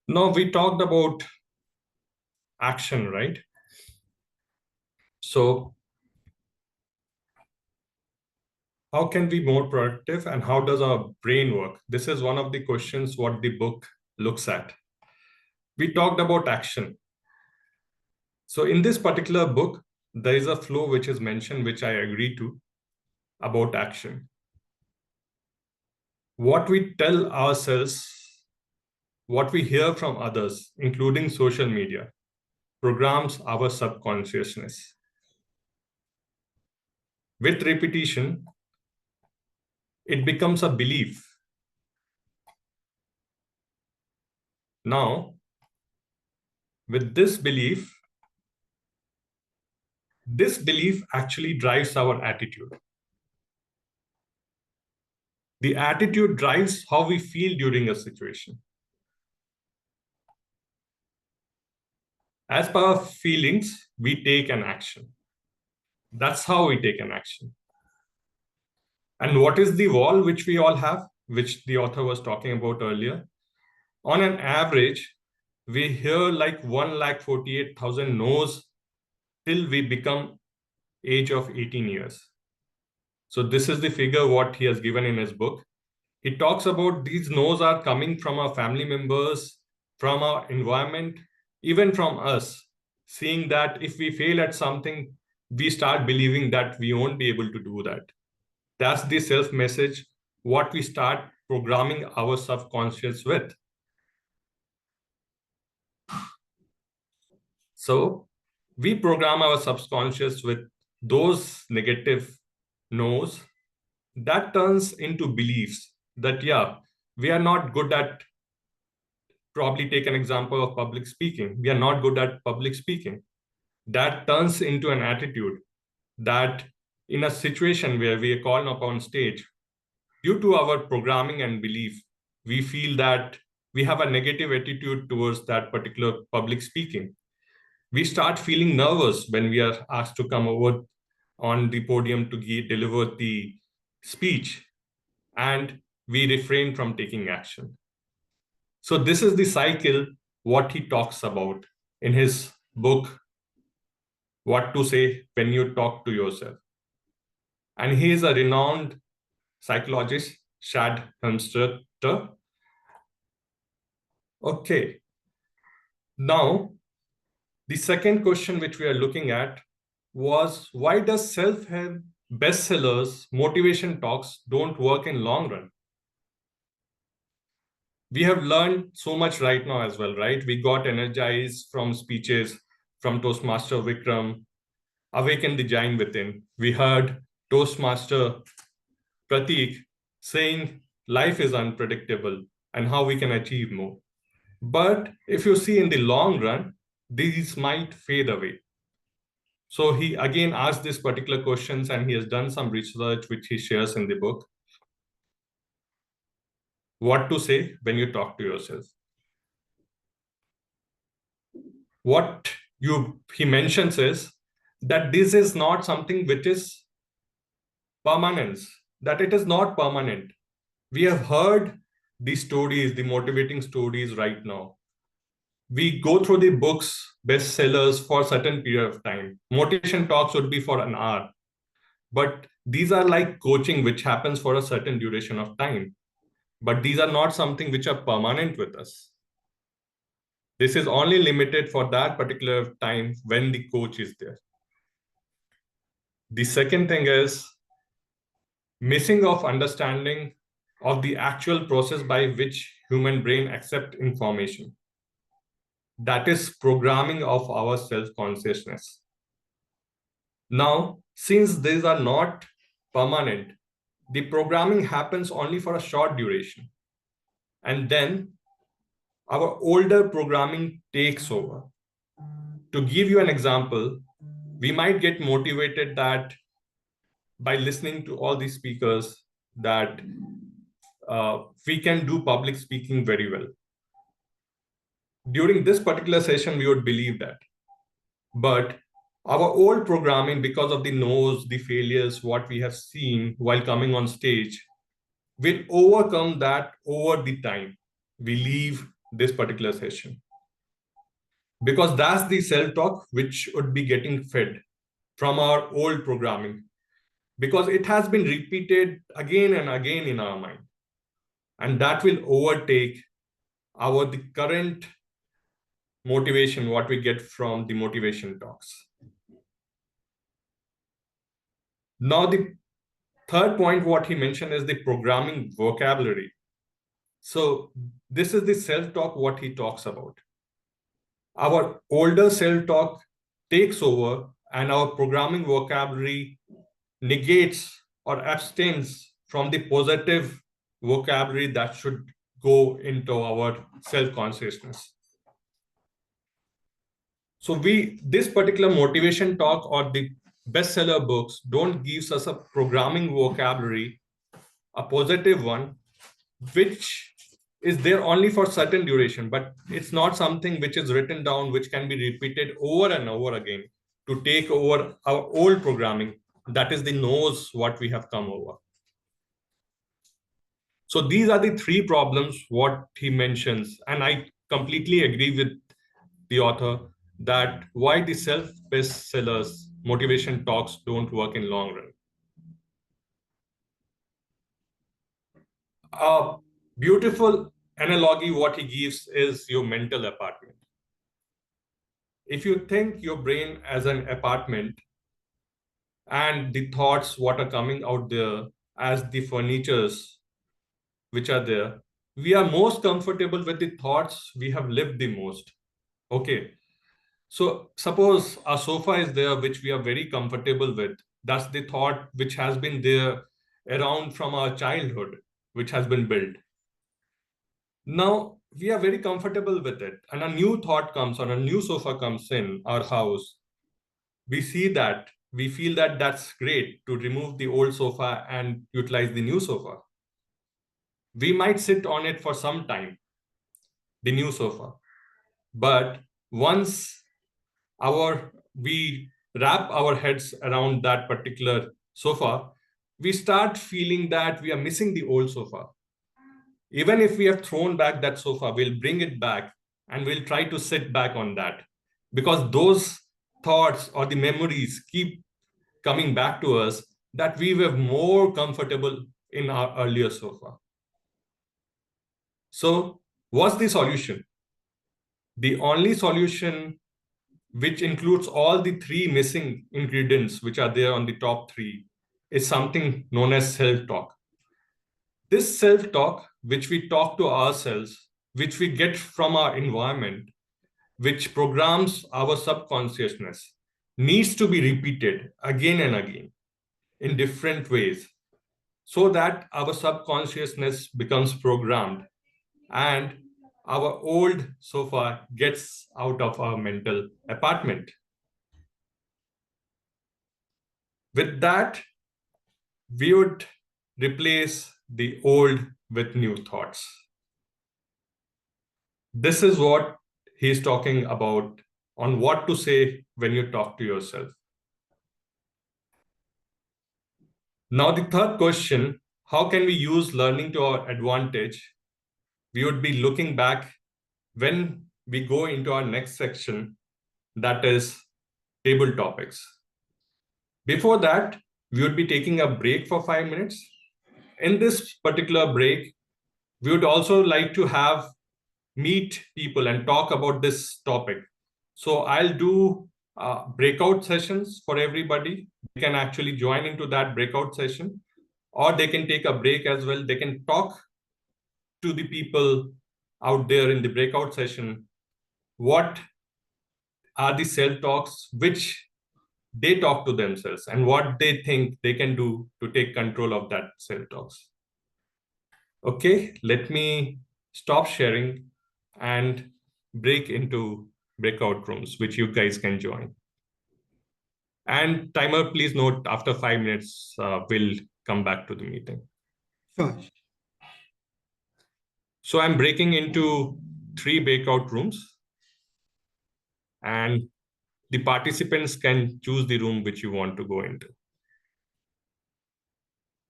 Now we talked about action, right? So how can we be more productive and how does our brain work? This is one of the questions what the book looks at. We talked about action. So in this particular book, there is a flow which is mentioned, which I agree to, about action. What we tell ourselves, what we hear from others, including social media, programs our subconsciousness. With repetition, it becomes a belief. Now, with this belief actually drives our attitude. The attitude drives how we feel during a situation. As per our feelings, we take an action. That's how we take an action. And what is the wall which we all have, which the author was talking about earlier? On an average, we hear like 1,48,000 no's till we become age of 18 years. So this is the figure what he has given in his book. He talks about these no's are coming from our family members, from our environment, even from us, seeing that if we fail at something, we start believing that we won't be able to do that. That's the self message, what we start programming our subconscious with. So we program our subconscious with those negative no's that turns into beliefs that, yeah, we are not good at, probably take an example of public speaking. We are not good at public speaking. That turns into an attitude that in a situation where we are called upon stage, due to our programming and belief, we feel that we have a negative attitude towards that particular public speaking. We start feeling nervous when we are asked to come over on the podium to deliver the speech, and we refrain from taking action. So this is the cycle, what he talks about in his book, What to Say When You Talk to Yourself. And he is a renowned psychologist, Shad Helmstetter. Okay. Now, the second question which we are looking at was, why does self-help bestsellers, motivation talks don't work in long run? We have learned so much right now as well, right? We got energized from speeches from Toastmaster Vikram, Awaken the Giant Within. We heard Toastmaster Prateek saying life is unpredictable and how we can achieve more. But if you see in the long run, these might fade away. So he again asked these particular questions, and he has done some research which he shares in the book. What to say when you talk to yourself. What he mentions is that this is not something which is permanence, that it is not permanent. We have heard these stories, the motivating stories right now. We go through the books, bestsellers for a certain period of time. Motivation talks would be for an hour. But these are like coaching, which happens for a certain duration of time. But these are not something which are permanent with us. This is only limited for that particular time when the coach is there. The second thing is missing of understanding of the actual process by which human brain accept information. That is programming of our self-consciousness. Now, since these are not permanent, the programming happens only for a short duration. And then our older programming takes over. To give you an example, we might get motivated that by listening to all these speakers that we can do public speaking very well. During this particular session, we would believe that. But our old programming, because of the no's, the failures, what we have seen while coming on stage, will overcome that over the time we leave this particular session. Because that's the self-talk which would be getting fed from our old programming. Because it has been repeated again and again in our mind. And that will overtake the current motivation, what we get from the motivation talks. Now, the third point, what he mentioned is the programming vocabulary. So this is the self-talk, what he talks about. Our older self-talk takes over and our programming vocabulary negates or abstains from the positive vocabulary that should go into our self-consciousness. So this particular motivation talk or the bestseller books don't give us a programming vocabulary, a positive one, which is there only for certain duration, but it's not something which is written down, which can be repeated over and over again to take over our old programming. That is the nose what we have come over. So these are the three problems what he mentions. And I completely agree with the author that why the self-bestsellers motivation talks don't work in long run. A beautiful analogy what he gives is your mental apartment. If you think your brain as an apartment and the thoughts what are coming out there as the furnitures which are there, we are most comfortable with the thoughts we have lived the most. Okay. So suppose a sofa is there, which we are very comfortable with. That's the thought which has been there around from our childhood, which has been built. Now we are very comfortable with it. And a new thought comes or a new sofa comes in our house. We see that, we feel that that's great to remove the old sofa and utilize the new sofa. We might sit on it for some time, the new sofa. But once we wrap our heads around that particular sofa, we start feeling that we are missing the old sofa. Even if we have thrown back that sofa, we'll bring it back and we'll try to sit back on that, because those thoughts or the memories keep coming back to us that we were more comfortable in our earlier sofa. So what's the solution? The only solution, which includes all the three missing ingredients which are there on the top three, is something known as self-talk. This self-talk, which we talk to ourselves, which we get from our environment, which programs our subconsciousness, needs to be repeated again and again in different ways, so that our subconsciousness becomes programmed and our old sofa gets out of our mental apartment. With that, we would replace the old with new thoughts. This is what he's talking about on what to say when you talk to yourself. Now, the third question, how can we use learning to our advantage? We would be looking back when we go into our next section, that is table topics. Before that, we would be taking a break for 5 minutes. In this particular break, we would also like to meet people and talk about this topic. So I'll do breakout sessions for everybody. They can actually join into that breakout session, or they can take a break as well. They can talk to the people out there in the breakout session. What are the self-talks which they talk to themselves and what they think they can do to take control of that self-talks. Okay, let me stop sharing and break into breakout rooms, which you guys can join. And timer, please note, after 5 minutes, we'll come back to the meeting. Sure. So I'm breaking into 3 breakout rooms, and the participants can choose the room which you want to go into.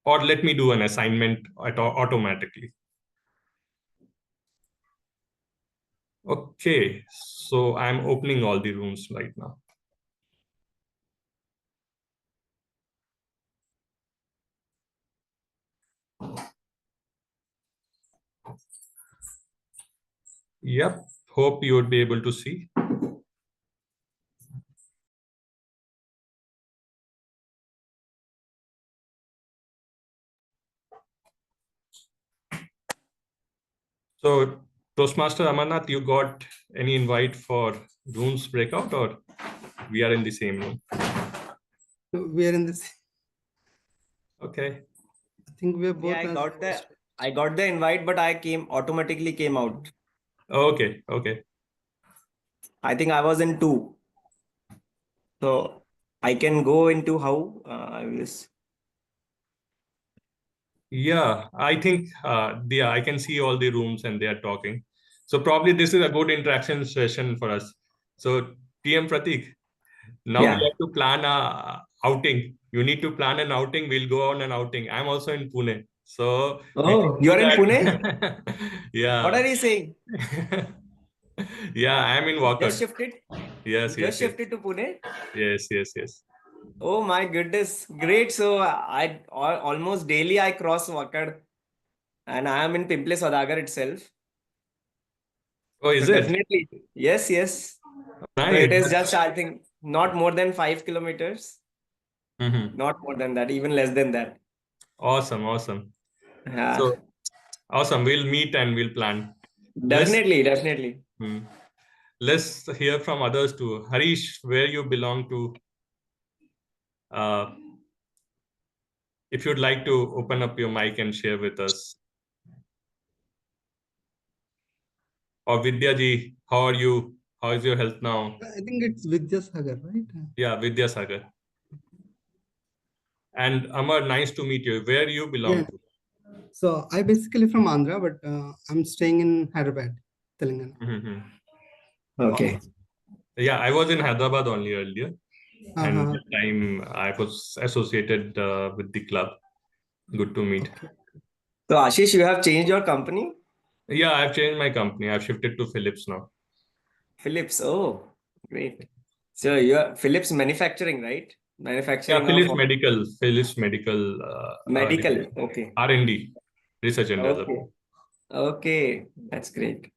Or let me do an assignment automatically. Okay, so I'm opening all the rooms right now. Yep, hope you would be able to see. So Toastmaster Amarnath, you got any invite for rooms breakout, or we are in the same room? We are in this. Okay. I think we are both. Yeah, I got the invite, but I automatically came out. Okay, okay. I think I was in 2. So I can go into how I was. Yeah, I think I can see all the rooms and they are talking. So probably this is a good interaction session for us. So TM Prateek, now we have to plan a outing. You need to plan an outing. We'll go on an outing. I'm also in Pune. So you're in Pune? Yeah. What are you saying? Yeah, I'm in Walker. Just shifted? Yes, Just shifted to Pune? Yes, yes, yes. Oh my goodness, great. So I almost daily I cross Walker, and I am in Pimple Saudagar itself. Oh, is so it? Definitely. Yes, yes. Nice. So it is just, I think, not more than 5 kilometers. Mm-hmm. Not more than that, even less than that. Awesome. Yeah, So awesome. We'll meet and we'll plan. definitely. Let's hear from others too. Harish, where you belong to? If you'd like to open up your mic and share with us. Or Vidya ji, how are you? How is your health now? I think it's Vidyasagar, right? Yeah, Vidya Sagar. And Amar, nice to meet you. Where you belong Yeah. to? So I basically from Andhra, but I'm staying in Hyderabad, Telangana. Mm-hmm. Okay. Yeah, I was in Hyderabad only earlier. And Uh-huh. that time I was associated with the club. Good to meet. Okay. So Ashish, you have changed your company? Yeah, I've changed my company. I've shifted to Philips now. Philips. Oh, great. So you're Philips Manufacturing, right? Yeah, Manufacturing of Philips Medical medical. Okay. R&D, research and Okay. development. Okay. That's great.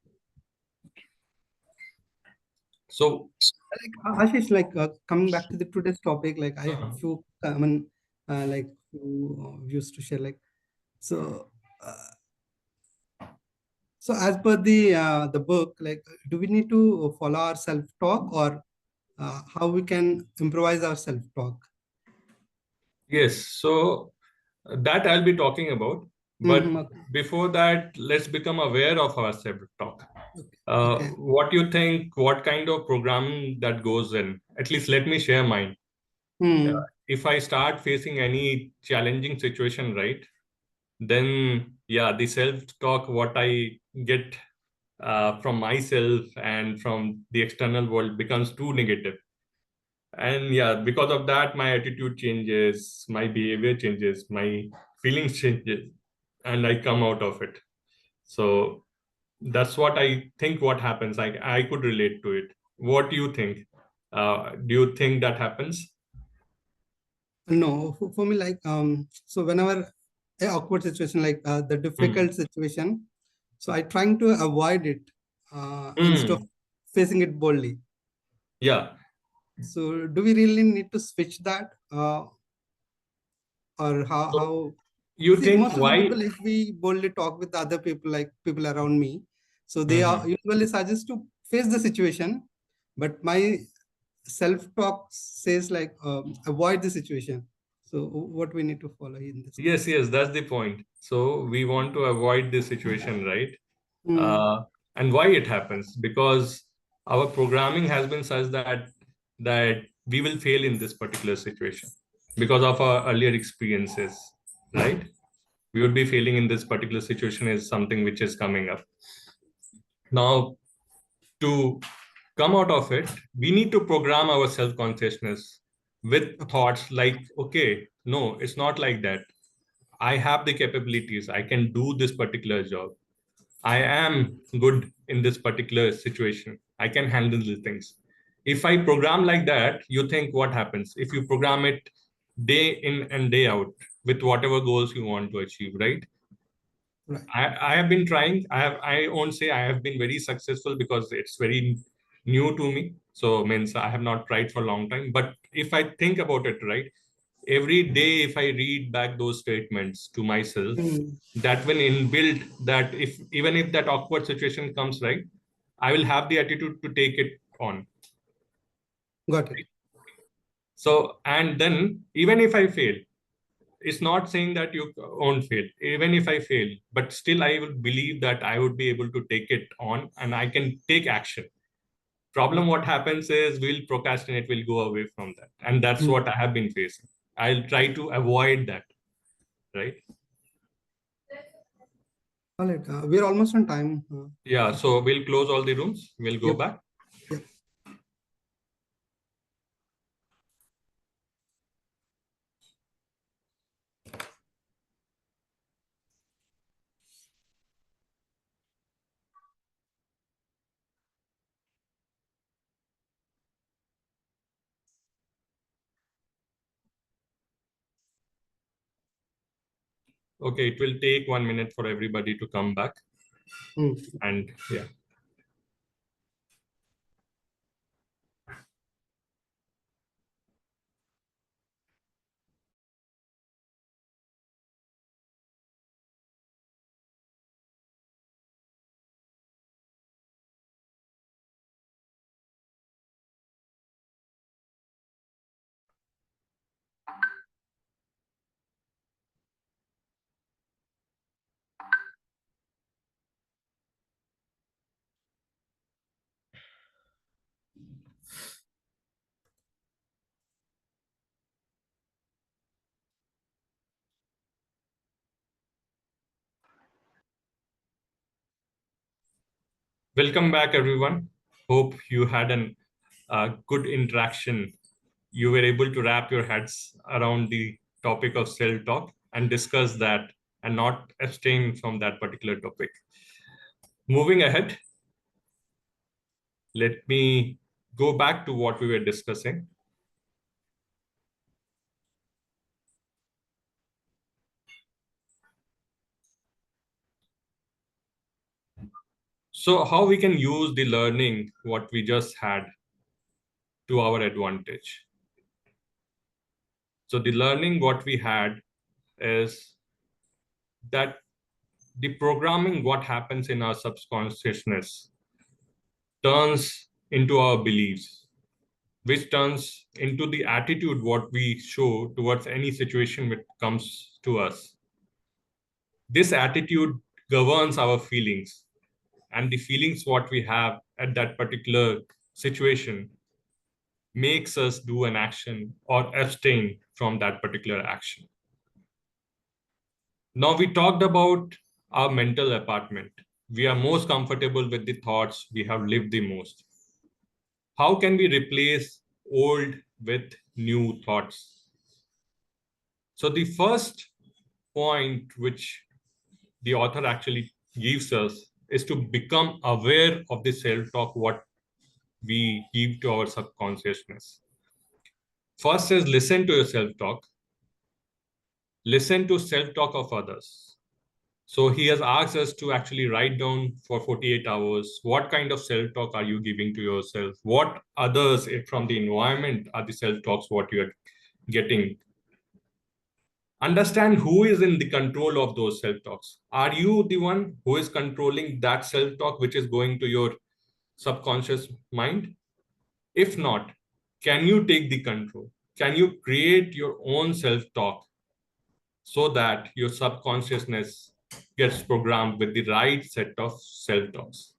So, Ashish, coming back to the today's topic, like I have few common few views to share. So, so as per the book, do we need to follow our self-talk, or how we can improvise our self-talk? yes, so that I'll be talking about. But Okay. before that, let's become aware of our self-talk. Okay. What you think, what kind of programming that goes in? At least let me share mine. If I start facing any challenging situation, right, then yeah, the self-talk, what I get from myself and from the external world becomes too negative. And yeah, because of that, my attitude changes, my behavior changes, my feelings changes, and I come out of it. So that's what I think what happens. I could relate to it. What do you think? Do you think that happens? No, for me, so whenever a awkward situation, the difficult situation, so I trying to avoid it instead of facing it boldly. Yeah. So do we really need to switch that, or how? You See, think most of the why? people, if we boldly talk with other people, like people around me, so they are usually suggest to face the situation, but my self-talk says avoid the situation. So what we need to follow in this Yes, case? that's the point. So we want to avoid this situation, right? Mm. And why it happens? Because our programming has been such that we will fail in this particular situation because of our earlier experiences, right? We would be failing in this particular situation is something which is coming up. Now, to come out of it, we need to program our self-consciousness with thoughts like, okay, no, it's not like that. I have the capabilities. I can do this particular job. I am good in this particular situation. I can handle the things. If I program like that, you think what happens? If you program it day in and day out with whatever goals you want to achieve, right? Right. I have been trying. I won't say I have been very successful because it's very new to me. So means I have not tried for a long time. But if I think about it, right, every day if I read back those statements to myself, that will inbuild that if even if that awkward situation comes, right, I will have the attitude to take it on. Got it. So and then even if I fail, it's not saying that you won't fail. Even if I fail, but still I would believe that I would be able to take it on and I can take action. Problem what happens is we'll procrastinate, we'll go away from that. And that's what I have been facing. I'll try to avoid that, right? All right. We're almost on time. Yeah, so we'll close all the rooms. We'll go Yep. back. Yep. Okay, it will take 1 minute for everybody to come back. And yeah. Welcome back, everyone. Hope you had a good interaction. You were able to wrap your heads around the topic of self-talk and discuss that and not abstain from that particular topic. Moving ahead, let me go back to what we were discussing. So how we can use the learning, what we just had, to our advantage. So the learning what we had is that the programming, what happens in our subconsciousness, turns into our beliefs, which turns into the attitude what we show towards any situation which comes to us. This attitude governs our feelings, and the feelings what we have at that particular situation makes us do an action or abstain from that particular action. Now we talked about our mental apartment. We are most comfortable with the thoughts we have lived the most. How can we replace old with new thoughts? So the first point which the author actually gives us is to become aware of the self-talk what we give to our subconsciousness. First is listen to your self-talk. Listen to self-talk of others. So he has asked us to actually write down for 48 hours, what kind of self-talk are you giving to yourself? What others from the environment are the self-talks what you are getting? Understand who is in the control of those self-talks. Are you the one who is controlling that self-talk which is going to your subconscious mind? If not, can you take the control? Can you create your own self-talk so that your subconsciousness gets programmed with the right set of self-talks?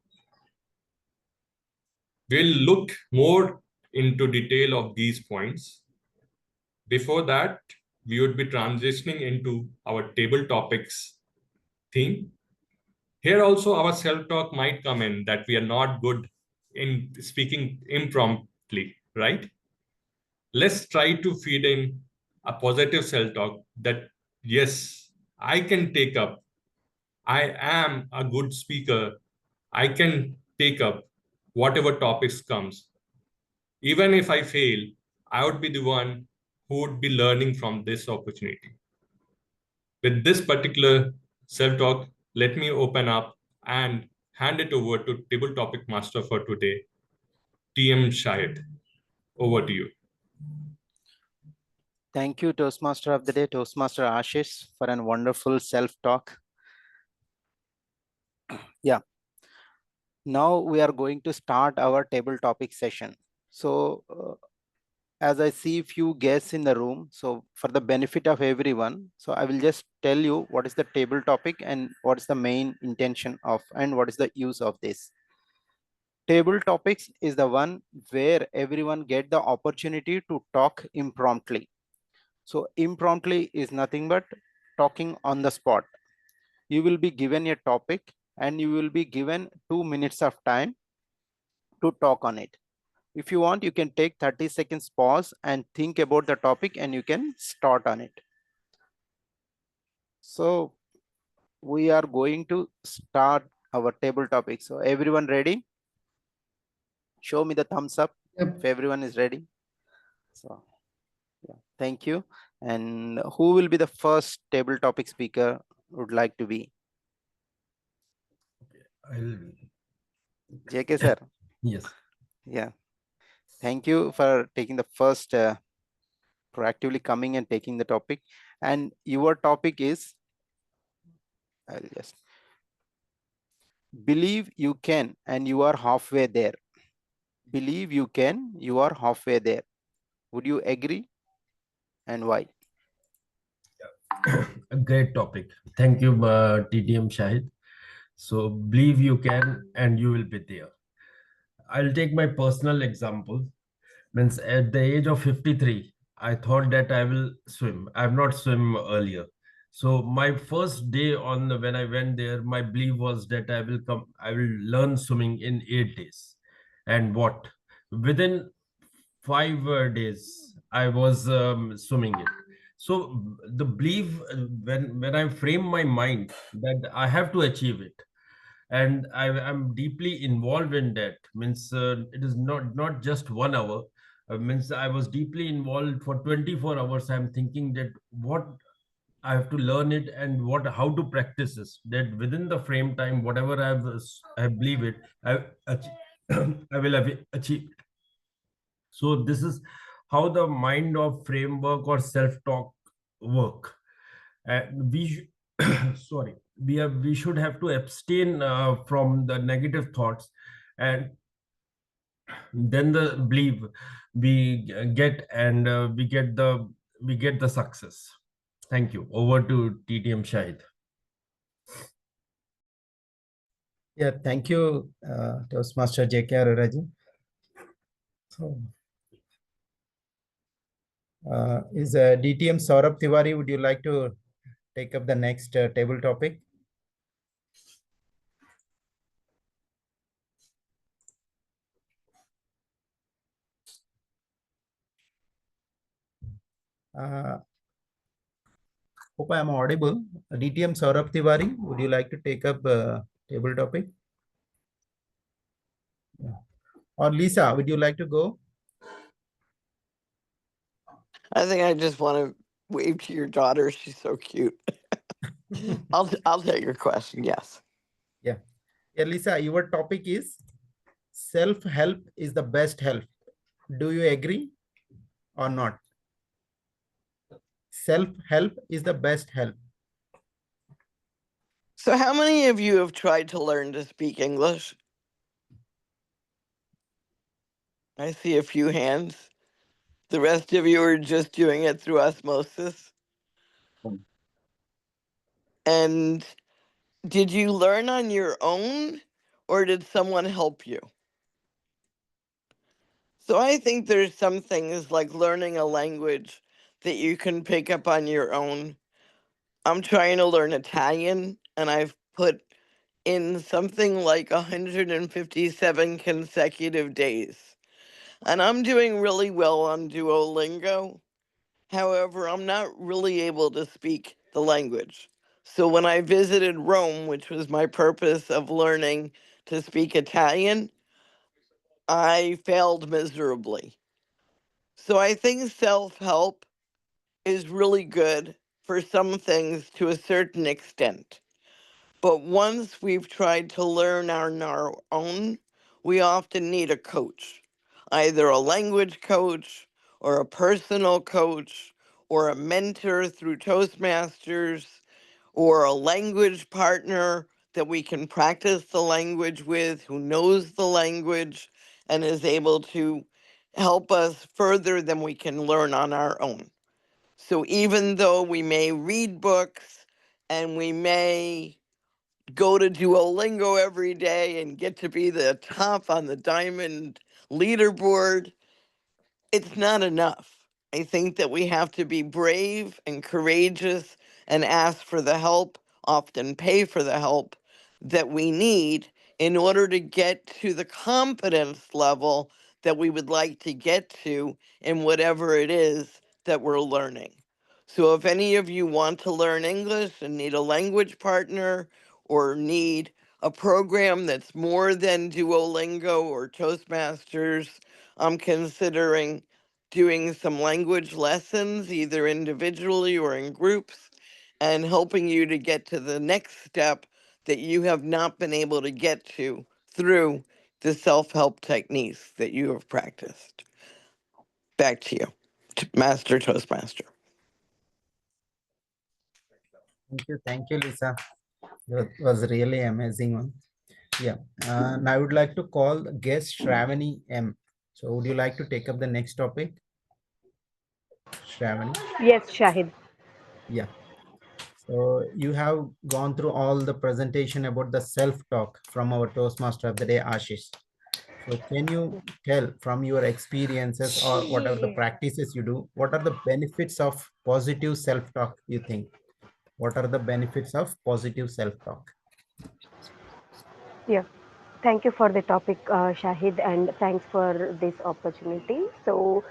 We'll look more into detail of these points. Before that, we would be transitioning into our table topics theme. Here also our self-talk might come in that we are not good in speaking impromptu, right? Let's try to feed in a positive self-talk that, yes, I can take up. I am a good speaker. I can take up whatever topics comes. Even if I fail, I would be the one who would be learning from this opportunity. With this particular self-talk, let me open up and hand it over to table topic master for today, TM Shahid. Over to you. Thank you, Toastmaster of the Day, Toastmaster Ashis, for a wonderful self-talk. Yeah. Now we are going to start our table topic session. So as I see few guests in the room, so for the benefit of everyone, so I will just tell you what is the table topic and what is the main intention of and what is the use of this. Table topics is the one where everyone get the opportunity to talk impromptu. So impromptu is nothing but talking on the spot. You will be given a topic and you will be given 2 minutes of time to talk on it. If you want, you can take 30 seconds pause and think about the topic and you can start on it. So we are going to start our table topic. So everyone ready? Show me the thumbs up. Yep. If everyone is ready. So yeah, thank you. And who will be the first table topic speaker would like to be? I'll... JK sir. Yes. Yeah. Thank you for taking the first proactively coming and taking the topic. And your topic is, I'll just believe you can and you are halfway there. Believe you can, you are halfway there. Would you agree and why? A great topic. Thank you, TDM Shahid. So believe you can and you will be there. I'll take my personal example. Means at the age of 53, I thought that I will swim. I've not swum earlier. So my first day when I went there, my belief was that I will learn swimming in 8 days. And what? Within 5 days, I was swimming it. So the belief, when I frame my mind that I have to achieve it, and I am deeply involved in that, means it is not just 1 hour. Means I was deeply involved for 24 hours. I'm thinking that what I have to learn it and how to practice this. That within the frame time, whatever I believe it, I will have achieved. So this is how the mind of framework or self-talk work. And sorry, we should have to abstain from the negative thoughts, and then the belief we get, and we get the success. Thank you. Over to TTM Shahid. Yeah, thank you, Toastmaster J.K. Arora. So, is DTM Saurabh Tiwari, would you like to take up the next table topic? Hope I am audible. DTM Saurabh Tiwari, would you like to take up table topic? Yeah. Or Lisa, would you like to go? I think I just want to wave to your daughter. She's so cute. I'll take your question. Yes. Yeah. Yeah, Lisa, your topic is self-help is the best help. Do you agree or not? Self-help is the best help. So how many of you have tried to learn to speak English? I see a few hands. The rest of you are just doing it through osmosis. And did you learn on your own or did someone help you? So I think there's some things like learning a language that you can pick up on your own. I'm trying to learn Italian and I've put in something like 157 consecutive days. And I'm doing really well on Duolingo. However, I'm not really able to speak the language. So when I visited Rome, which was my purpose of learning to speak Italian, I failed miserably. So I think self-help is really good for some things to a certain extent. But once we've tried to learn on our own, we often need a coach, either a language coach or a personal coach or a mentor through Toastmasters or a language partner that we can practice the language with, who knows the language and is able to help us further than we can learn on our own. So even though we may read books and we may go to Duolingo every day and get to be the top on the diamond leaderboard, it's not enough. I think that we have to be brave and courageous and ask for the help, often pay for the help that we need in order to get to the competence level that we would like to get to in whatever it is that we're learning. So if any of you want to learn English and need a language partner or need a program that's more than Duolingo or Toastmasters, I'm considering doing some language lessons, either individually or in groups, and helping you to get to the next step that you have not been able to get to through the self-help techniques that you have practiced. Back to you, Master Toastmaster. Thank you, Lisa. That was really amazing one. Yeah, and I would like to call guest Shravani M. So would you like to take up the next topic? Shravani? Yes, Shahid. Yeah. So you have gone through all the presentation about the self-talk from our Toastmaster of the day, Ashis. So can you tell from your experiences or whatever the practices you do, what are the benefits of positive self-talk, you think? What are the benefits of positive self-talk? Yeah. Thank you for the topic, Shahid, and thanks for this opportunity. So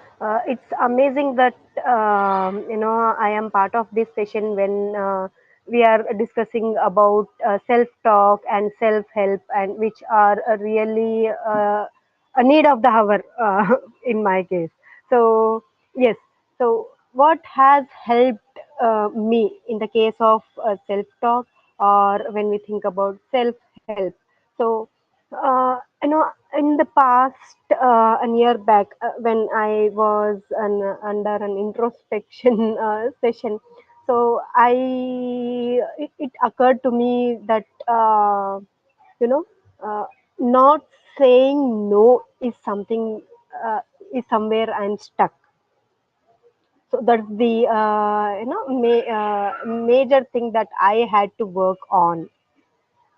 it's amazing that I am part of this session when we are discussing about self-talk and self-help, and which are really a need of the hour in my case. So yes, so what has helped me in the case of self-talk, or when we think about self-help? So in the past, a year back, when I was under an introspection session, so it occurred to me that you know uh, not saying no is something, uh, is somewhere I'm stuck. So that's the major thing that I had to work on,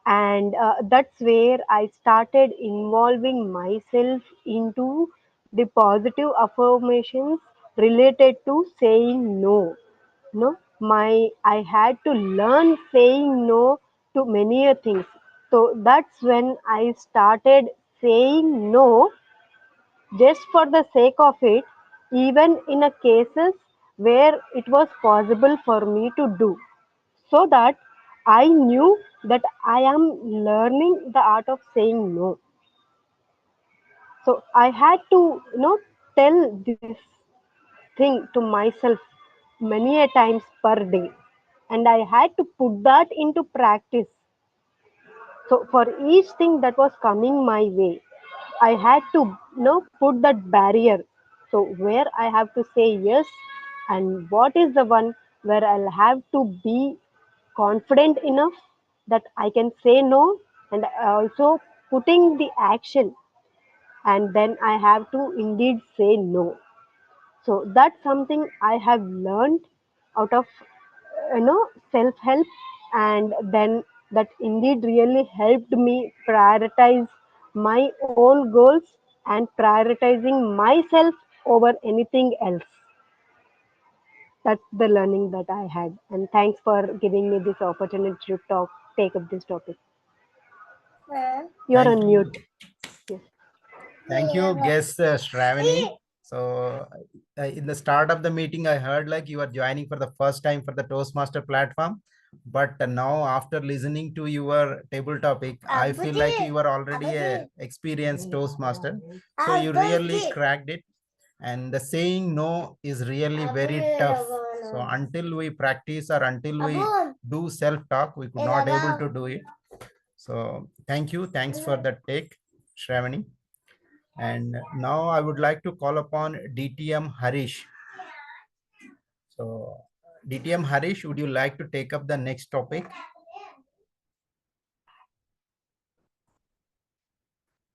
and that's where I started involving myself into the positive affirmations related to saying no. No, I had to learn saying no to many things. So that's when I started saying no just for the sake of it, even in a cases where it was possible for me to do, so that I knew that I am learning the art of saying no. So I had to, tell this thing to myself many a times per day, and I had to put that into practice. So for each thing that was coming my way, I had to, put that barrier. So where I have to say yes, and what is the one where I'll have to be confident enough that I can say no, and also putting the action, and then I have to indeed say no. So that's something I have learned out of self help, and then that indeed really helped me prioritize my own goals and prioritizing myself over anything else. That's the learning that I had, and thanks for giving me this opportunity to take up this topic. You're Thank on you. mute. Yes. Thank you, guest Shravani. So in the start of the meeting, I heard like you are joining for the first time for the Toastmaster platform. But now after listening to your table topic, I feel like you are already a experienced Toastmaster. So you really cracked it. And the saying no is really very tough. So until we practice or until we do self-talk, we could not able to do it. So thank you. Thanks for the take, Shravani. And now I would like to call upon DTM Harish. So DTM Harish, would you like to take up the next topic?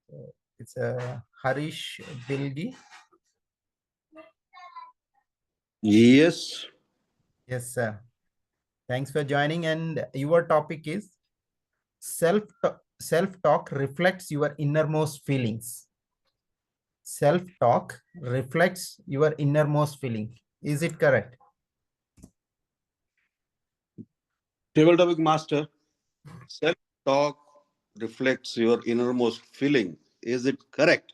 So it's Harish Bilgi. Yes. Yes, sir. Thanks for joining. And your topic is self-talk reflects your innermost feelings. Self-talk reflects your innermost feeling. Is it correct? Table topic master. Self-talk reflects your innermost feeling. Is it correct?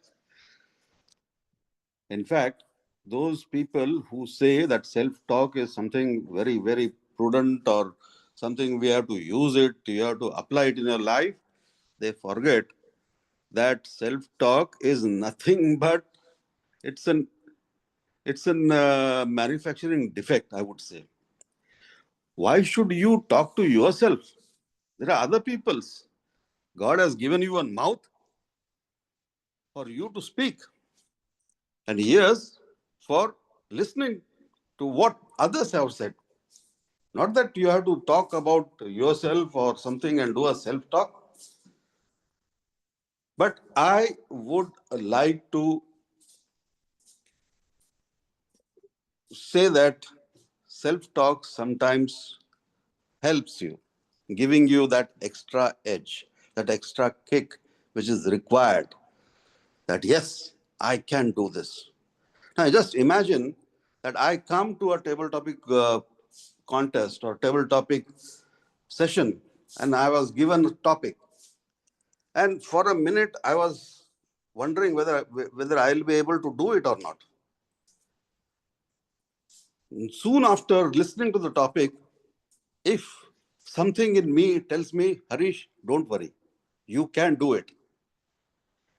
In fact, those people who say that self-talk is something very, very prudent or something we have to use it, you have to apply it in your life, they forget that self-talk is nothing but it's an manufacturing defect, I would say. Why should you talk to yourself? There are other people's. God has given you a mouth for you to speak and ears for listening to what others have said. Not that you have to talk about yourself or something and do a self-talk. But I would like to say that self-talk sometimes helps you, giving you that extra edge, that extra kick which is required, that yes, I can do this. Now just imagine that I come to a table topic contest or table topic session, and I was given a topic. And for a minute, I was wondering whether I'll be able to do it or not. And soon after listening to the topic, if something in me tells me, Harish, don't worry, you can do it.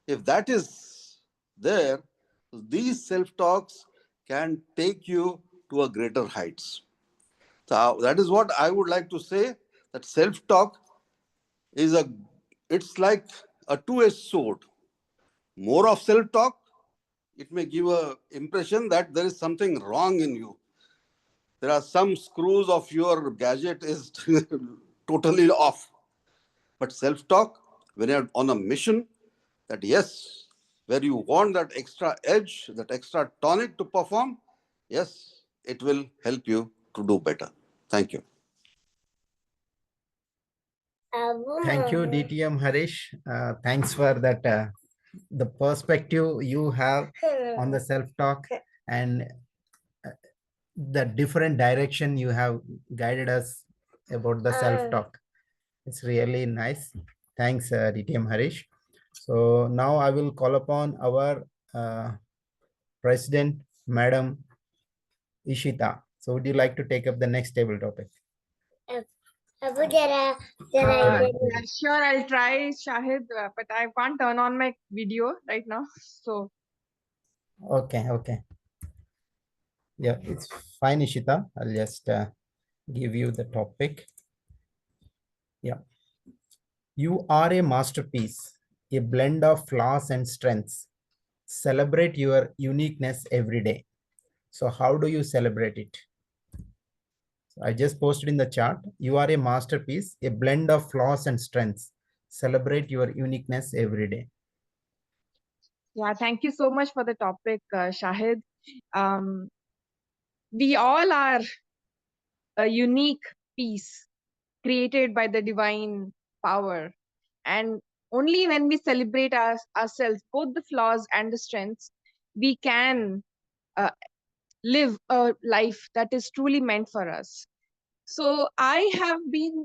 If that is there, these self-talks can take you to a greater heights. So that is what I would like to say, that self-talk is it's like a two-edged sword. More of self-talk, it may give an impression that there is something wrong in you. There are some screws of your gadget is totally off. But self-talk, when you're on a mission, that yes, where you want that extra edge, that extra tonic to perform, yes, it will help you to do better. Thank you. Thank you, DTM Harish. Thanks for that, the perspective you have on the self-talk and the different direction you have guided us about the self-talk. It's really nice. Thanks, DTM Harish. So now I will call upon our President, Madam Ishita. So would you like to take up the next table topic? Sure, I'll try, Shahid, but I can't turn on my video right now. So Okay. Yeah, it's fine, Ishita. I'll just give you the topic. Yeah. You are a masterpiece, a blend of flaws and strengths. Celebrate your uniqueness every day. So how do you celebrate it? So I just posted in the chat. You are a masterpiece, a blend of flaws and strengths. Celebrate your uniqueness every day. yeah, thank you so much for the topic, Shahid. We all are a unique piece created by the divine power. And only when we celebrate ourselves, both the flaws and the strengths, we can live a life that is truly meant for us. So I have been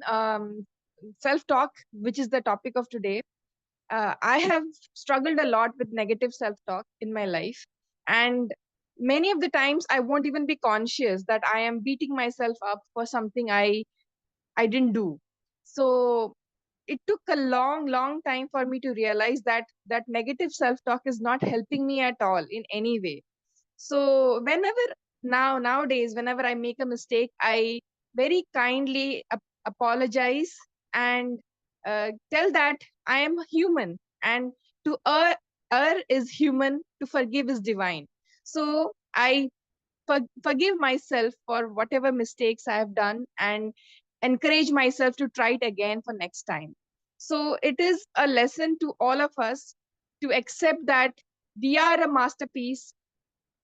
self-talk, which is the topic of today. I have struggled a lot with negative self-talk in my life. And many of the times I won't even be conscious that I am beating myself up for something I didn't do. So it took a long time for me to realize that negative self-talk is not helping me at all in any way. So nowadays, whenever I make a mistake, I very kindly apologize and tell that I am human, and to err is human, to forgive is divine. So I forgive myself for whatever mistakes I have done and encourage myself to try it again for next time. So it is a lesson to all of us to accept that we are a masterpiece.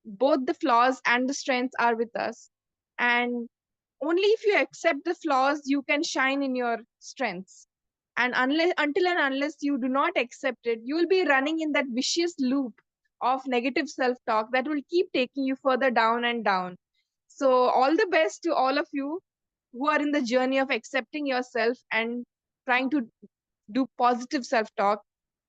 Both the flaws and the strengths are with us. And only if you accept the flaws, you can shine in your strengths. And until and unless you do not accept it, you will be running in that vicious loop of negative self-talk that will keep taking you further down and down. So all the best to all of you who are in the journey of accepting yourself and trying to do positive self-talk.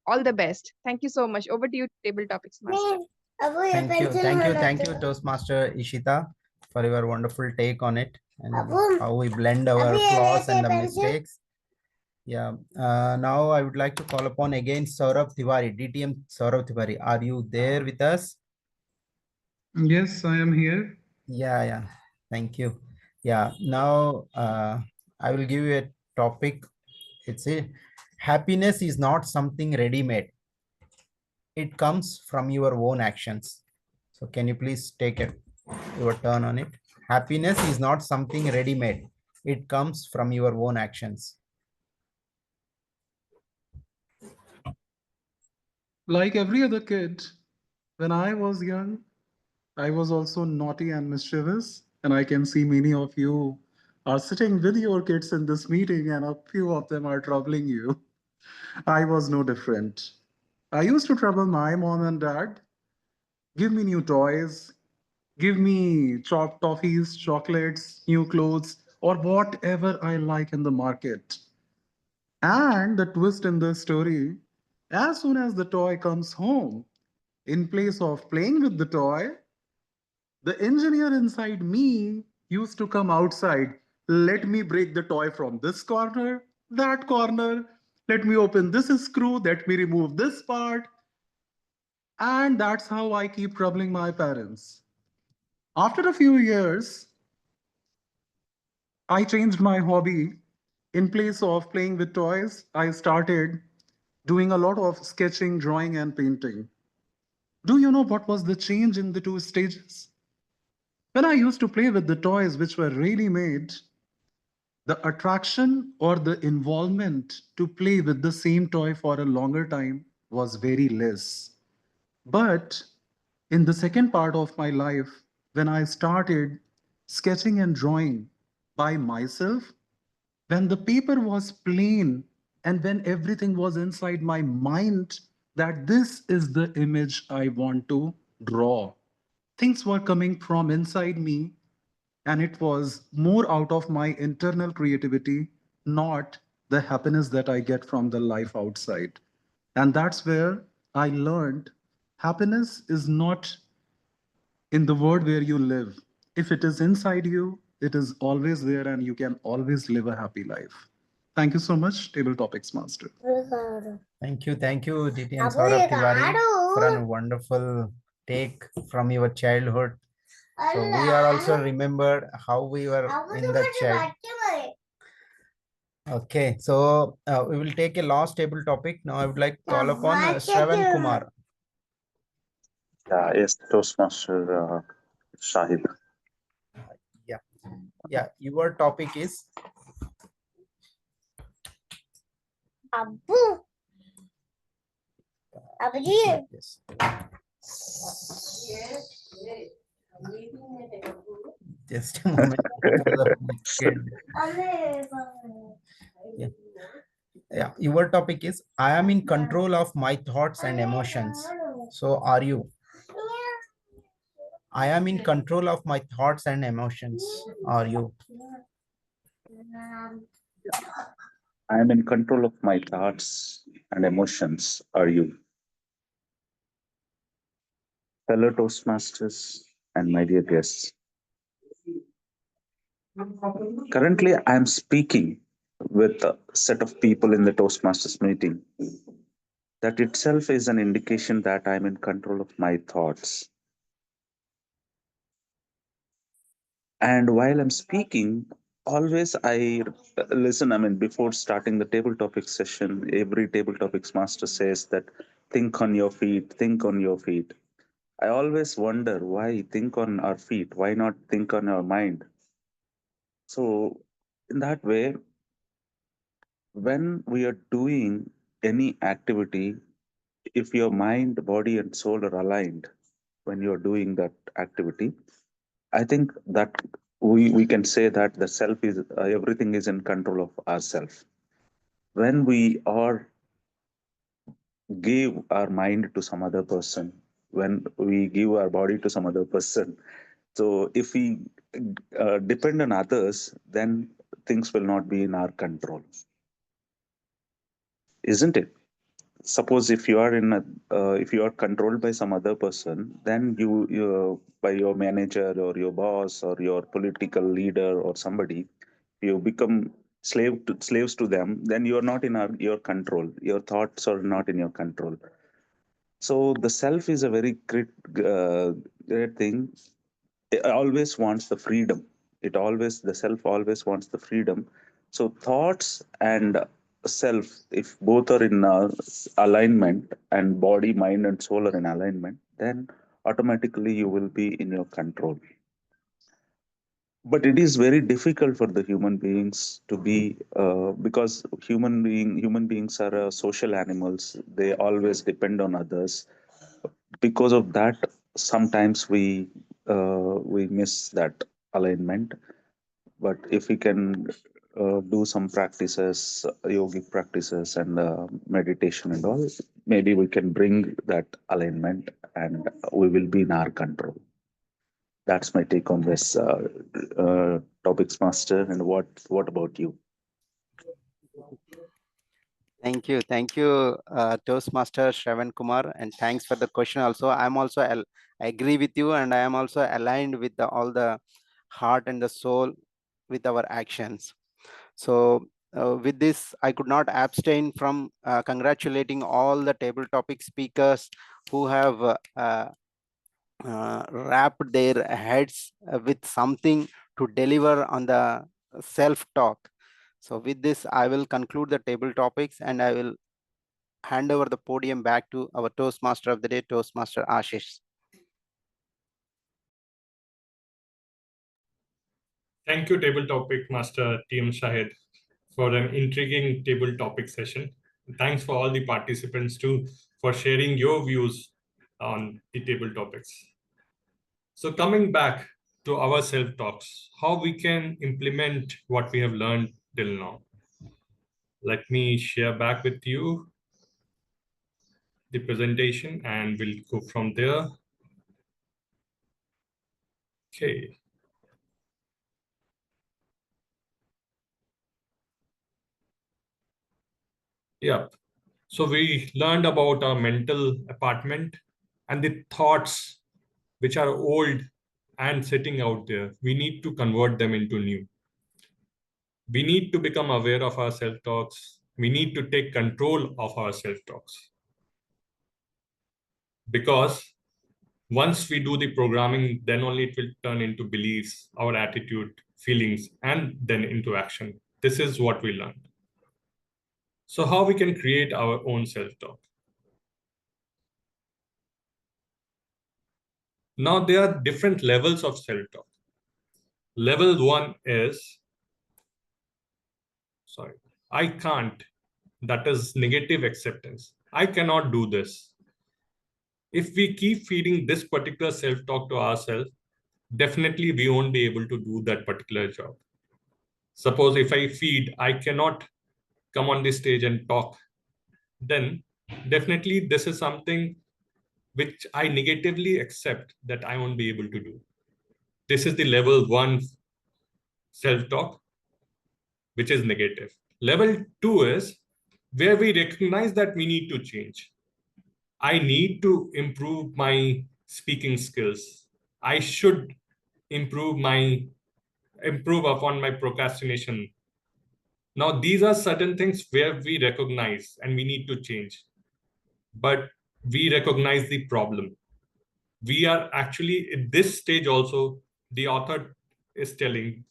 All the best. Thank you so much. Over to you, Table Topics Master. Thank you, Toastmaster Ishita, for your wonderful take on it and how we blend our flaws and the mistakes. Yeah. Now I would like to call upon again Saurabh Tiwari, DTM Saurabh Tiwari. Are you there with us? Yes, I am here. Yeah. Thank you. Yeah. Now I will give you a topic. It's a happiness is not something ready-made. It comes from your own actions. So can you please take your turn on it? Happiness is not something ready-made. It comes from your own actions. Like every other kid, when I was young, I was also naughty and mischievous. And I can see many of you are sitting with your kids in this meeting, and a few of them are troubling you. I was no different. I used to trouble my mom and dad. Give me new toys, give me chopped toffees, chocolates, new clothes, or whatever I like in the market. And the twist in the story, as soon as the toy comes home, in place of playing with the toy, the engineer inside me used to come outside. Let me break the toy from this corner, that corner. Let me open this screw. Let me remove this part. And that's how I keep troubling my parents. After a few years, I changed my hobby. In place of playing with toys, I started doing a lot of sketching, drawing, and painting. Do you know what was the change in the two stages? When I used to play with the toys which were really made, the attraction or the involvement to play with the same toy for a longer time was very less. But in the second part of my life, when I started sketching and drawing by myself, when the paper was plain and when everything was inside my mind that this is the image I want to draw, things were coming from inside me, and it was more out of my internal creativity, not the happiness that I get from the life outside. And that's where I learned happiness is not in the world where you live. If it is inside you, it is always there and you can always live a happy life. Thank you so much, Table Topics Master. Thank you, DT and Saurabh Tiwari, for a wonderful take from your childhood. So we are also remembered how we were in the child. Okay, so we will take a last table topic. Now I would like to call upon Shravan Kumar. Yes, Toastmaster Shahid. Yeah, your topic is Abu. Abuji. Yes. Just a moment. Yeah, your topic is I am in control of my thoughts and emotions. So are you? I am in control of my thoughts and emotions. Are you? I am in control of my thoughts and emotions. Are you? Fellow Toastmasters and my dear guests. Currently, I am speaking with a set of people in the Toastmasters meeting. That itself is an indication that I am in control of my thoughts. And while I'm speaking, always I listen. I mean, before starting the table topics session, every table topics master says that think on your feet, think on your feet. I always wonder why think on our feet, why not think on our mind? So, in that way, when we are doing any activity, if your mind, body, and soul are aligned when you're doing that activity, I think that we can say that the self is everything is in control of ourself. When we are give our mind to some other person, when we give our body to some other person, so if we depend on others, then things will not be in our control, isn't it? Suppose if you are in a if you are controlled by some other person, then you by your manager or your boss or your political leader or somebody, you become slaves to them, then you are not in your control, your thoughts are not in your control. So the self is a very great thing. It always wants the freedom. The self always wants the freedom. So thoughts and self, if both are in alignment, and body, mind, and soul are in alignment, then automatically you will be in your control. But it is very difficult for the human beings to be because human beings are social animals. They always depend on others. Because of that, sometimes we miss that alignment. But if we can do some practices, yogic practices and meditation and all, maybe we can bring that alignment and we will be in our control. That's my take on this topics, Master. And what about you? Thank you, Toastmaster Shravan Kumar, and thanks for the question. Also, I'm also I agree with you, and I am also aligned with all the heart and the soul with our actions. So, with this, I could not abstain from congratulating all the table topic speakers who have wrapped their heads with something to deliver on the self-talk. So with this, I will conclude the table topics and I will hand over the podium back to our Toastmaster of the day, Toastmaster Ashis. Thank you, Table Topic Master TM Shahid, for an intriguing table topic session. Thanks for all the participants too for sharing your views on the table topics. So coming back to our self-talks, how we can implement what we have learned till now. Let me share back with you the presentation and we'll go from there. Okay. Yeah. So we learned about our mental apartment and the thoughts which are old and sitting out there. We need to convert them into new. We need to become aware of our self-talks. We need to take control of our self-talks. Because once we do the programming, then only it will turn into beliefs, our attitude, feelings, and then into action. This is what we learned. So how we can create our own self-talk? Now there are different levels of self-talk. Level 1 is, I can't. That is negative acceptance. I cannot do this. If we keep feeding this particular self-talk to ourselves, definitely we won't be able to do that particular job. Suppose if I feed, I cannot come on this stage and talk, then definitely this is something which I negatively accept that I won't be able to do. This is the level 1 self-talk, which is negative. Level 2 is where we recognize that we need to change. I need to improve my speaking skills. I should improve upon my procrastination. Now, these are certain things where we recognize and we need to change. But we recognize the problem. We are actually at this stage also, the author is telling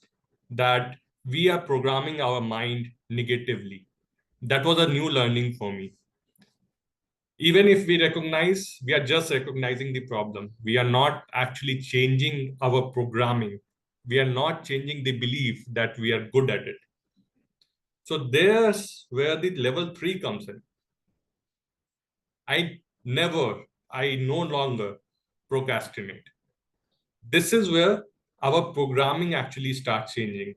that we are programming our mind negatively. That was a new learning for me. Even if we recognize, we are just recognizing the problem. We are not actually changing our programming. We are not changing the belief that we are good at it. So there's where the level 3 comes in. I no longer procrastinate. This is where our programming actually starts changing.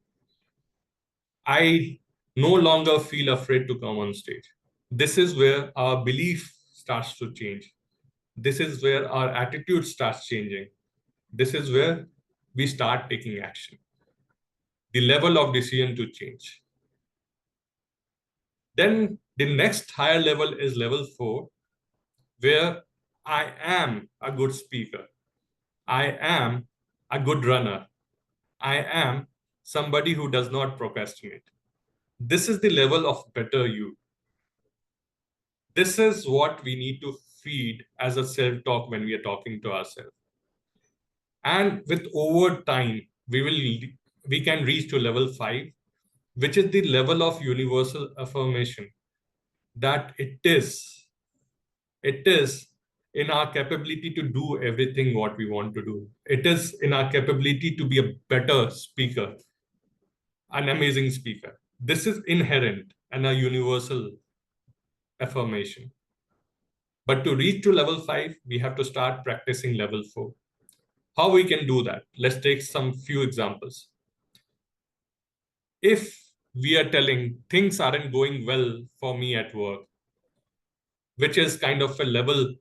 I no longer feel afraid to come on stage. This is where our belief starts to change. This is where our attitude starts changing. This is where we start taking action. The level of decision to change. Then the next higher level is level 4, where I am a good speaker. I am a good runner. I am somebody who does not procrastinate. This is the level of better you. This is what we need to feed as a self-talk when we are talking to ourselves. And with over time, we can reach to level 5, which is the level of universal affirmation that it is in our capability to do everything what we want to do. It is in our capability to be a better speaker, an amazing speaker. This is inherent and a universal affirmation. But to reach to level 5, we have to start practicing level 4. How we can do that? Let's take some few examples. If we are telling things aren't going well for me at work, which is kind of a level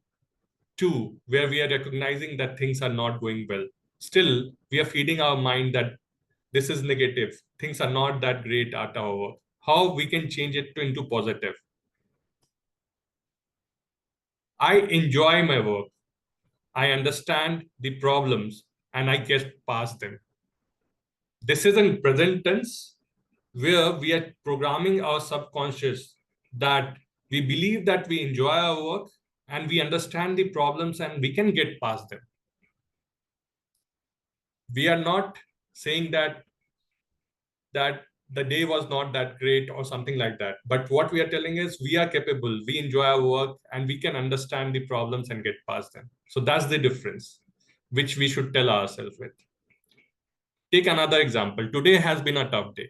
2, where we are recognizing that things are not going well. still we are feeding our mind that this is negative, things are not that great at our work. How we can change it into positive? I enjoy my work. I understand the problems and I get past them. This is in present tense, where we are programming our subconscious that we believe that we enjoy our work and we understand the problems and we can get past them. We are not saying that the day was not that great or something like that. But what we are telling is we are capable, we enjoy our work, and we can understand the problems and get past them. So that's the difference, which we should tell ourselves with. Take another example. Today has been a tough day.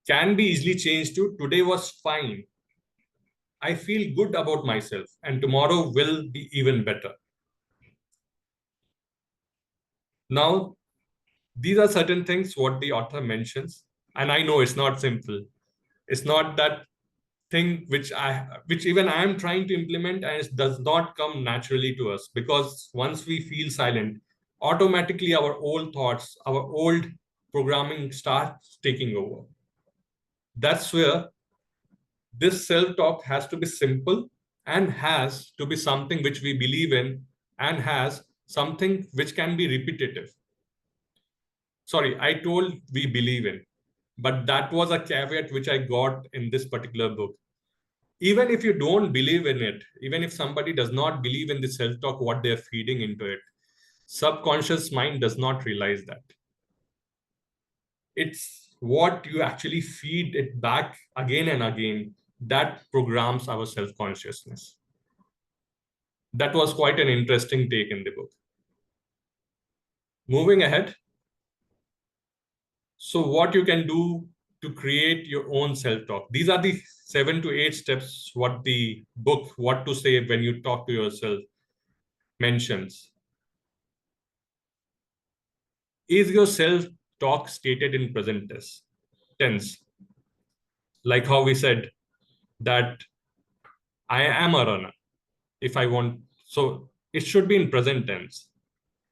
Can be easily changed to today was fine. I feel good about myself and tomorrow will be even better. Now, these are certain things what the author mentions. And I know it's not simple. It's not that thing which even I am trying to implement, and it does not come naturally to us, because once we feel silent, automatically our old thoughts, our old programming starts taking over. That's where this self-talk has to be simple and has to be something which we believe in and has something which can be repetitive. Sorry, I told we believe in, but that was a caveat which I got in this particular book. Even if you don't believe in it, even if somebody does not believe in the self-talk, what they're feeding into it, subconscious mind does not realize that. It's what you actually feed it back again and again that programs our self-consciousness. That was quite an interesting take in the book. Moving ahead. So what you can do to create your own self-talk. These are the 7 to 8 steps what the book, what to say when you talk to yourself, mentions. Is your self-talk stated in present tense? Like how we said that I am a runner if I want. So it should be in present tense.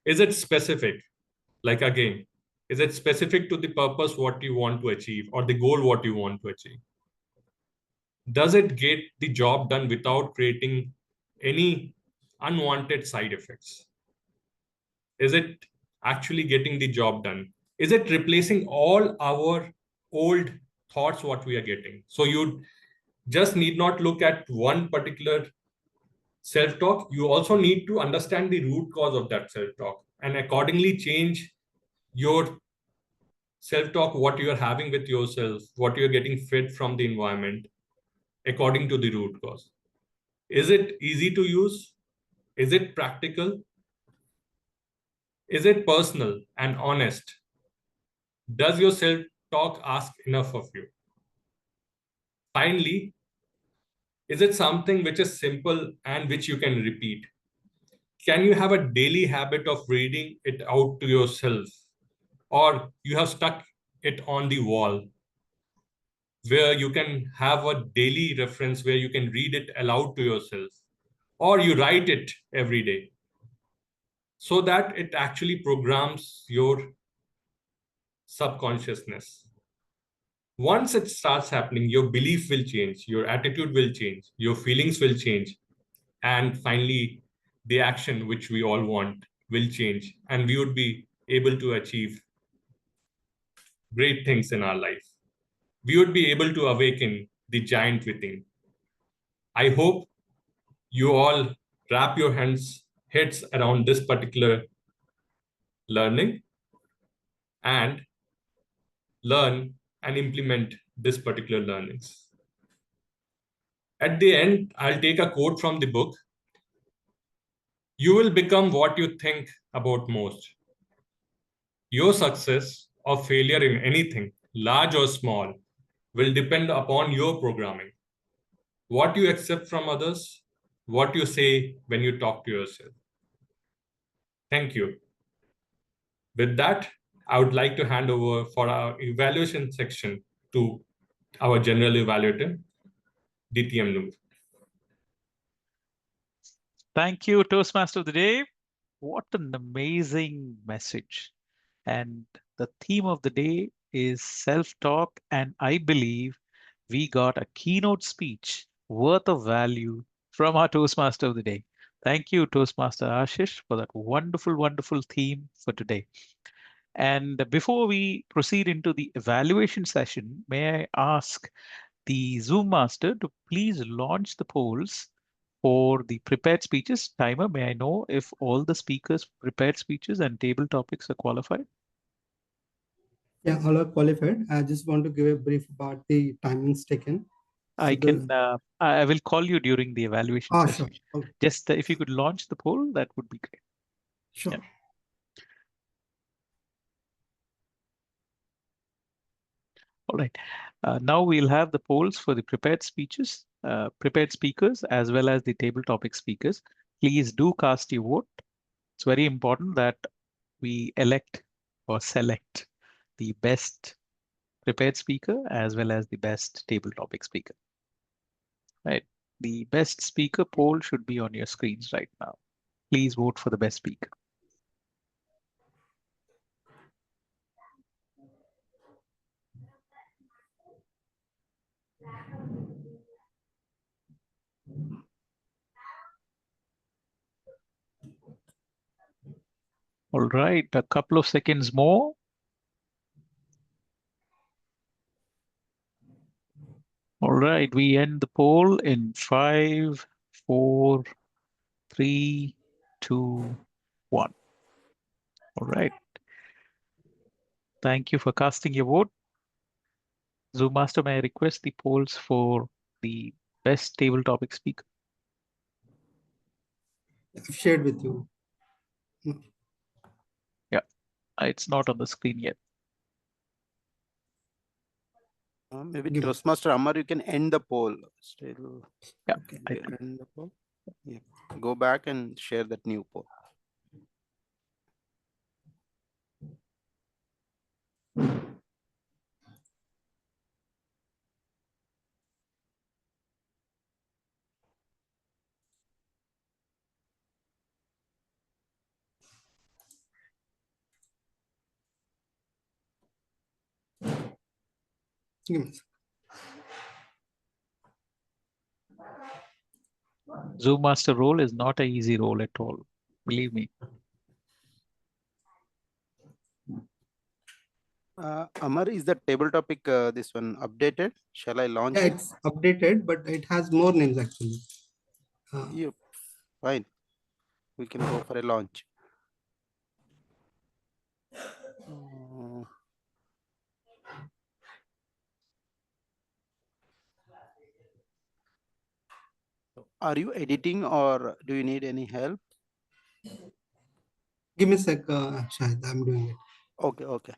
Is it specific? Like again, is it specific to the purpose what you want to achieve or the goal what you want to achieve? Does it get the job done without creating any unwanted side effects? Is it actually getting the job done? Is it replacing all our old thoughts what we are getting? So you just need not look at one particular self-talk. You also need to understand the root cause of that self-talk and accordingly change your self-talk, what you're having with yourself, what you're getting fed from the environment, according to the root cause. Is it easy to use? Is it practical? Is it personal and honest? Does your self-talk ask enough of you? Finally, is it something which is simple and which you can repeat? Can you have a daily habit of reading it out to yourself? Or you have stuck it on the wall where you can have a daily reference where you can read it aloud to yourself, or you write it every day so that it actually programs your subconsciousness. Once it starts happening, your belief will change, your attitude will change, your feelings will change, and finally, the action which we all want will change, and we would be able to achieve great things in our life. We would be able to awaken the giant within. I hope you all wrap your heads around this particular learning and learn and implement this particular learnings. At the end, I'll take a quote from the book. You will become what you think about most. Your success or failure in anything, large or small, will depend upon your programming. What you accept from others, what you say when you talk to yourself. Thank you. With that, I would like to hand over for our evaluation section to our general evaluator, DTM Noor. Thank you, Toastmaster of the Day. What an amazing message. And the theme of the day is self-talk. And I believe we got a keynote speech worth of value from our Toastmaster of the day. Thank you, Toastmaster Ashish, for that wonderful, wonderful theme for today. And before we proceed into the evaluation session, may I ask the Zoom master to please launch the polls for the prepared speeches. Timer, may I know if all the speakers' prepared speeches and table topics are qualified? Yeah, all are qualified. I just want to give a brief about the timings taken. I will call you during the evaluation session. Sure. Okay. Just if you could launch the poll, that would be great. Sure. Yeah. All right. Now we'll have the polls for the prepared speeches, prepared speakers, as well as the table topic speakers. Please do cast your vote. It's very important that we elect or select the best prepared speaker as well as the best table topic speaker. Right. The best speaker poll should be on your screens right now. Please vote for the best speaker. All right, a couple of seconds more. All right, we end the poll in 5, 4, 3, 2, 1. All right. Thank you for casting your vote. Zoom Master, may I request the polls for the best table topic speaker? I've shared with you. Yeah, it's not on the screen yet. Maybe Toastmaster Amar, you can end the poll. Still, yeah, end the poll. Yeah. Go back and share that new poll. Give me a second. Zoom Master role is not an easy role at all. Believe me. Amar, is the table topic this one updated? Shall I launch Yeah, it? it's updated, but it has more names actually. Yep, fine. We can go for a launch. Are you editing or do you need any help? Give me a sec, Shahid, I'm doing it. Okay, okay.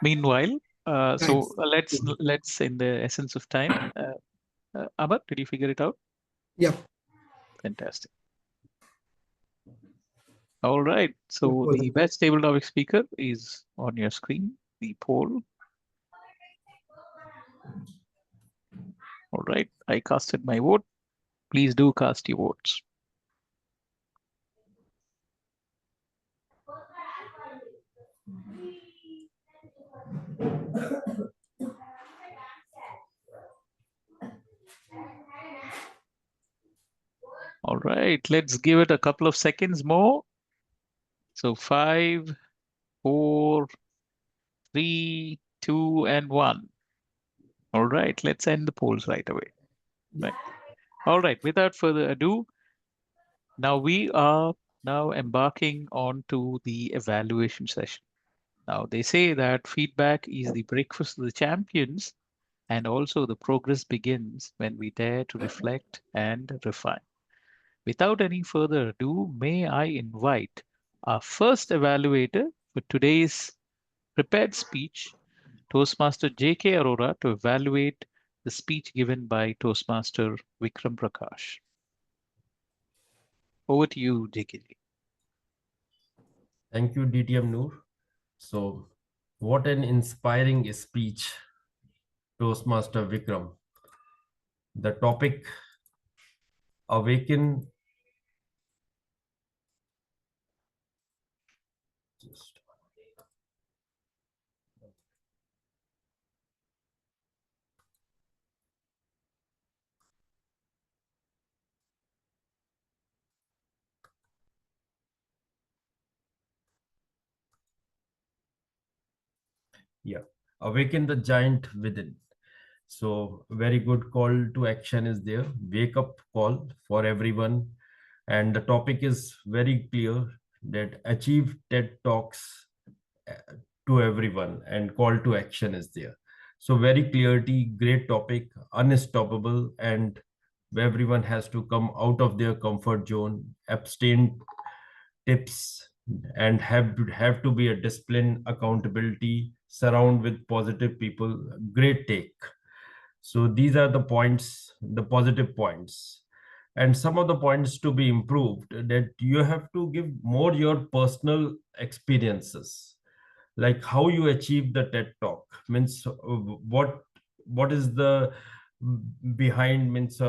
Meanwhile, let's in the essence of time. Amar, did you figure it out? Yeah. Fantastic. All right. So the best table topic speaker is on your screen. The poll. All right. I casted my vote. Please do cast your votes. All right, let's give it a couple of seconds more. So 5, 4, 3, 2, and 1. All right, let's end the polls right away. Right. All right, without further ado, now we are now embarking on to the evaluation session. Now they say that feedback is the breakfast of the champions, and also the progress begins when we dare to reflect and refine. Without any further ado, may I invite our first evaluator for today's prepared speech, Toastmaster J.K. Arora, to evaluate the speech given by Toastmaster Vikram Prakash. Over to you, J.K. Thank you, DTM Noor. So, what an inspiring speech, Toastmaster Vikram. The topic, awaken. Yeah, awaken the giant within. So, very good call to action is there. Wake up call for everyone. And the topic is very clear that achieve TED Talks to everyone, and call to action is there. So, very clarity, great topic, unstoppable, and everyone has to come out of their comfort zone, abstain tips, and have to be a discipline, accountability, surround with positive people. Great take. So these are the points, the positive points. And some of the points to be improved, that you have to give more your personal experiences, like how you achieve the TED Talk. Means what is the behind, means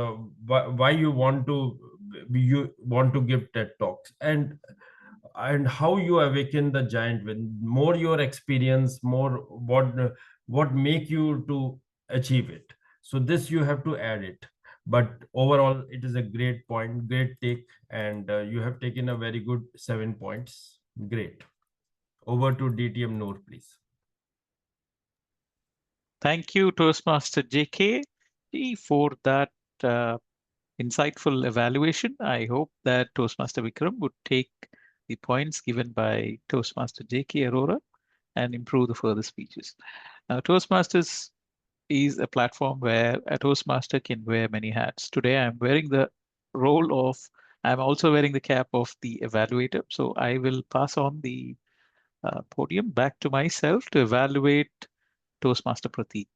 why you want to give TED Talks, and how you awaken the giant with more your experience, more what make you to achieve it. So this you have to add it. But overall, it is a great point, great take, and you have taken a very good 7 points. Great. Over to DTM Noor, please. Thank you, Toastmaster JK, for that insightful evaluation. I hope that Toastmaster Vikram would take the points given by Toastmaster JK Arora and improve the further speeches. Now, Toastmasters is a platform where a Toastmaster can wear many hats. Today, I'm wearing the role of, I'm also wearing the cap of the evaluator. So I will pass on the podium back to myself to evaluate Toastmaster Prateek.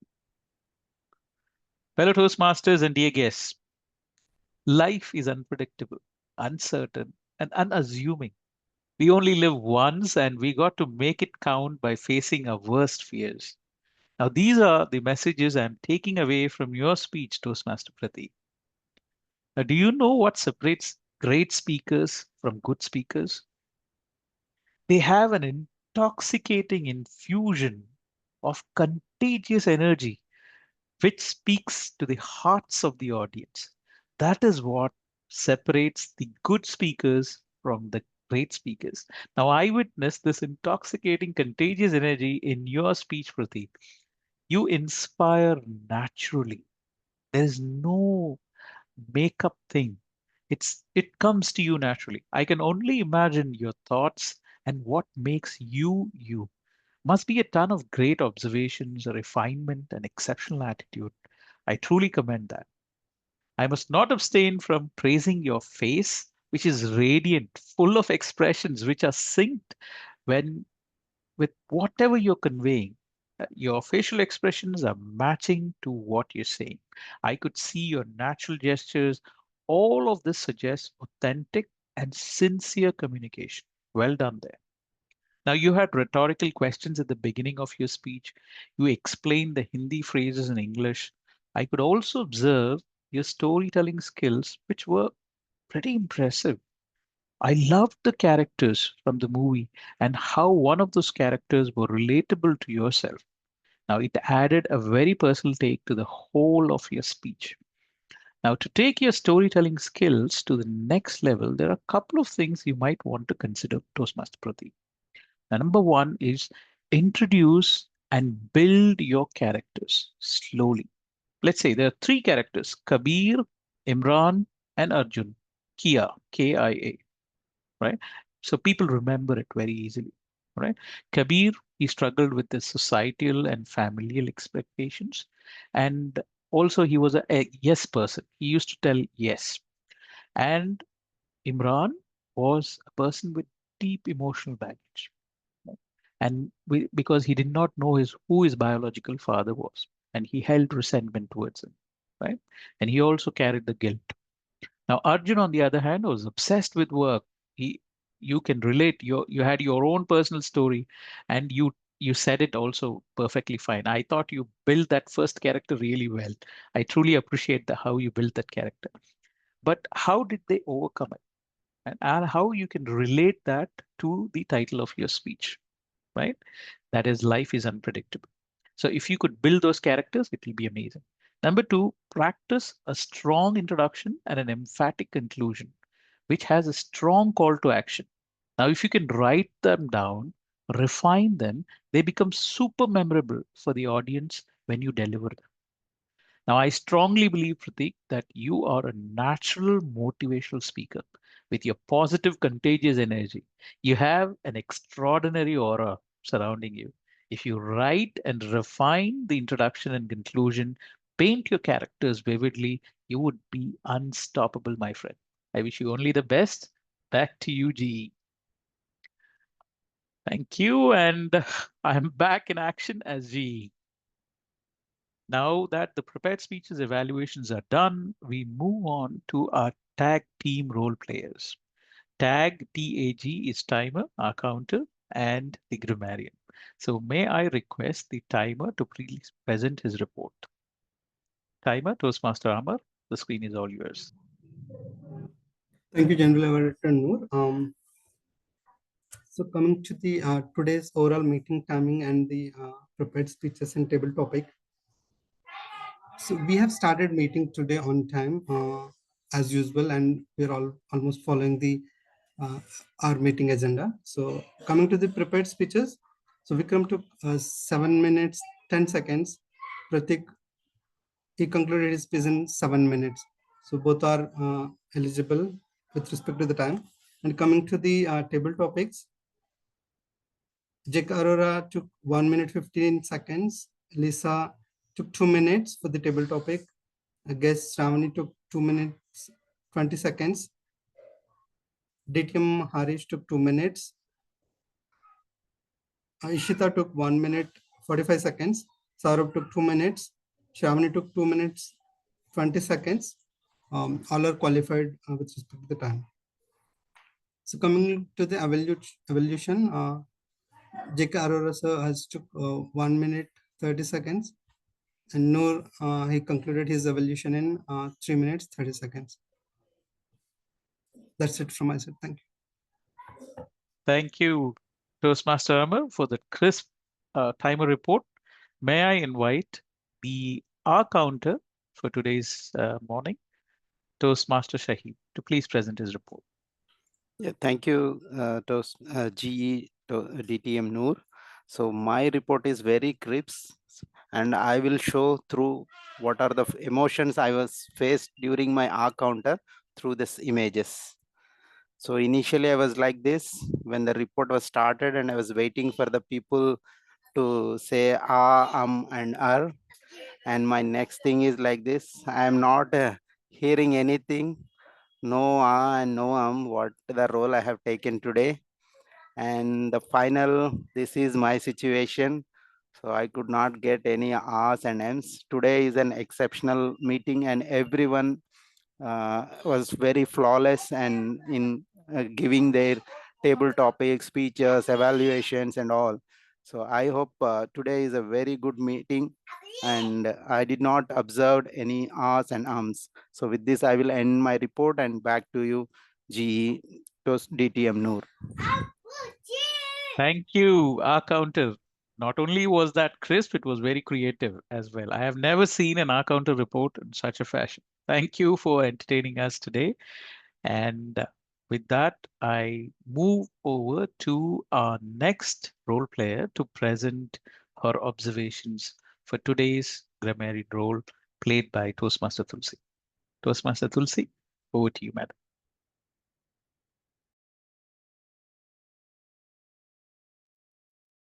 Fellow Toastmasters and dear guests, life is unpredictable, uncertain, and unassuming. We only live once and we got to make it count by facing our worst fears. Now, these are the messages I'm taking away from your speech, Toastmaster Prateek. Now, do you know what separates great speakers from good speakers? They have an intoxicating infusion of contagious energy which speaks to the hearts of the audience. That is what separates the good speakers from the great speakers. Now, I witnessed this intoxicating, contagious energy in your speech, Prateek. You inspire naturally. There is no makeup thing. It comes to you naturally. I can only imagine your thoughts and what makes you you. Must be a ton of great observations, refinement, and exceptional attitude. I truly commend that. I must not abstain from praising your face, which is radiant, full of expressions which are synced when with whatever you're conveying. Your facial expressions are matching to what you're saying. I could see your natural gestures. All of this suggests authentic and sincere communication. Well done there. Now, you had rhetorical questions at the beginning of your speech. You explained the Hindi phrases in English. I could also observe your storytelling skills, which were pretty impressive. I loved the characters from the movie and how one of those characters were relatable to yourself. Now, it added a very personal take to the whole of your speech. Now, to take your storytelling skills to the next level, there are a couple of things you might want to consider, Toastmaster Prateek. Now, number one is introduce and build your characters slowly. Let's say there are three characters, Kabir, Imran, and Arjun. Kia, Kia, right? So people remember it very easily, right? Kabir, he struggled with the societal and familial expectations. And also he was a yes person. He used to tell yes. And Imran was a person with deep emotional baggage. And because he did not know who his biological father was, and he held resentment towards him, right? And he also carried the guilt. Now, Arjun, on the other hand, was obsessed with work. you can relate. You had your own personal story, and you said it also perfectly fine. I thought you built that first character really well. I truly appreciate how you built that character. But how did they overcome it? And how you can relate that to the title of your speech, right? That is, life is unpredictable. So if you could build those characters, it will be amazing. Number two, practice a strong introduction and an emphatic conclusion, which has a strong call to action. Now, if you can write them down, refine them, they become super memorable for the audience when you deliver them. Now, I strongly believe, Prateek, that you are a natural motivational speaker with your positive, contagious energy. You have an extraordinary aura surrounding you. If you write and refine the introduction and conclusion, paint your characters vividly, you would be unstoppable, my friend. I wish you only the best. Back to you, GE. Thank you. And I'm back in action as GE. Now that the prepared speeches evaluations are done, we move on to our tag team role players. Tag TAG is timer, our counter, and the grammarian. So may I request the timer to please present his report. Timer, Toastmaster Amar, the screen is all yours. Thank you, General Evaluator Noor. So coming to the today's oral meeting timing and the prepared speeches and table topic. So we have started meeting today on time as usual, and we're almost following the our meeting agenda. So coming to the prepared speeches, so Vikram took 7 minutes 10 seconds. Prateek, he concluded his speech in 7 minutes. So both are eligible with respect to the time. And coming to the table topics, Jake Arora took 1 minute 15 seconds. Lisa took 2 minutes for the table topic. I guess Shravani took 2 minutes 20 seconds. DTM Harish took 2 minutes. Ishita took 1 minute 45 seconds. Saurabh took 2 minutes. Shravani took 2 minutes 20 seconds. All are qualified with respect to the time. So coming to the evaluation, J.K. Arora sir has took 1 minute 30 seconds. And Noor, he concluded his evaluation in 3 minutes 30 seconds. That's it from my side. Thank you. Thank you, Toastmaster Amar, for the crisp timer report. May I invite the R counter for today's morning, Toastmaster Shahid, to please present his report. Yeah, thank you, GE DTM Noor. So my report is very crisp, and I will show through what are the emotions I was faced during my R counter through this images. So initially I was like this when the report was started, and I was waiting for the people to say and ar. And my next thing is like this. I am not hearing anything. No and no what the role I have taken today. And the final, this is my situation. So I could not get any R's and M's. Today is an exceptional meeting, and everyone was very flawless and in giving their table topics, speeches, evaluations, and all. So I hope today is a very good meeting, and I did not observe any R's and Ms. So with this, I will end my report, and back to you, GE DTM Noor. Thank you, R counter. Not only was that crisp, it was very creative as well. I have never seen an R counter report in such a fashion. Thank you for entertaining us today. And with that, I move over to our next role player to present her observations for today's grammarian role played by Toastmaster Tulsi. Toastmaster Tulsi, over to you, madam.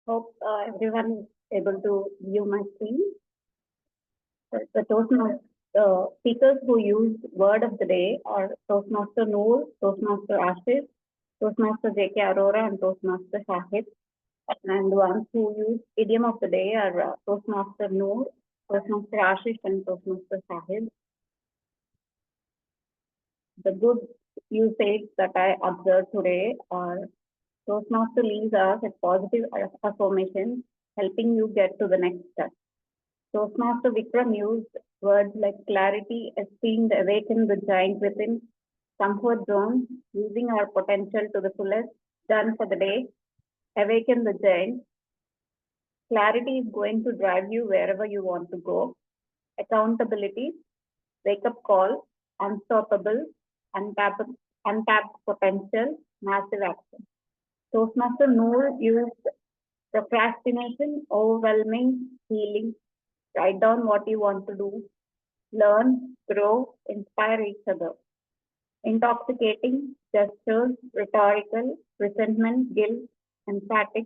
Hope everyone is able to view my screen. The Toastmaster speakers who use word of the day are Toastmaster Noor, Toastmaster Ashis, Toastmaster J.K. Arora, and Toastmaster Shahid. And the ones who use idiom of the day are Toastmaster Noor, Toastmaster Ashish, and Toastmaster Shahid. The good usage that I observed today are Toastmaster leaves us a positive affirmation, helping you get to the next step. Toastmaster Vikram used words like clarity, esteem, awaken the giant within, comfort zone, using our potential to the fullest, done for the day, awaken the giant. Clarity is going to drive you wherever you want to go. Accountability, wake up call, unstoppable, untapped potential, massive action. Toastmaster Noor used procrastination, overwhelming, healing. Write down what you want to do, learn, grow, inspire each other. Intoxicating, gestures, rhetorical, resentment, guilt, emphatic,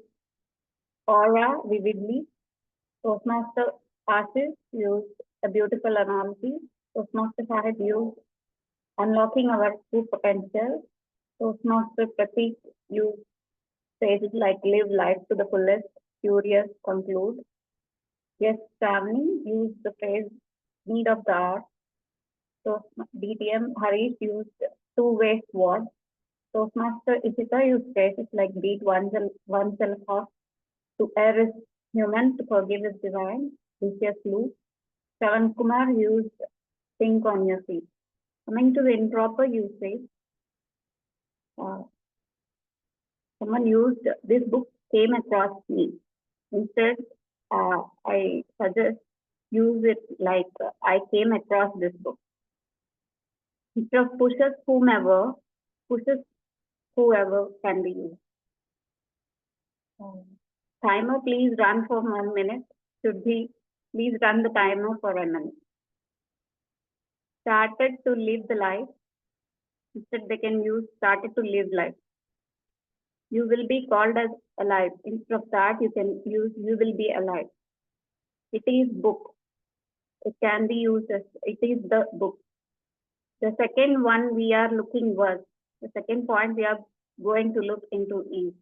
aura, vividly. Toastmaster Ashis used a beautiful analogy. Toastmaster Sahib used unlocking our true potential. Toastmaster Prateek used phrases like live life to the fullest, curious, conclude. Yes, Stavani used the phrase need of the hour. So DTM Harish used two-way sword. Toastmaster Ishita used phrases like beat oneself off. To err is human, to forgive is divine. Vicious loop. Shravan Kumar used think on your feet. Coming to the improper usage, someone used this book came across me. Instead, I suggest use it like I came across this book. Instead of pushes whomever, pushes whoever can be used. Timer, please run for 1 minute. Should be, please run the timer for a minute. Started to live the life. Instead, they can use started to live life. You will be called as alive. Instead of that, you can use you will be alive. It is book. It can be used as it is the book. The second one we are looking was the second point we are going to look into is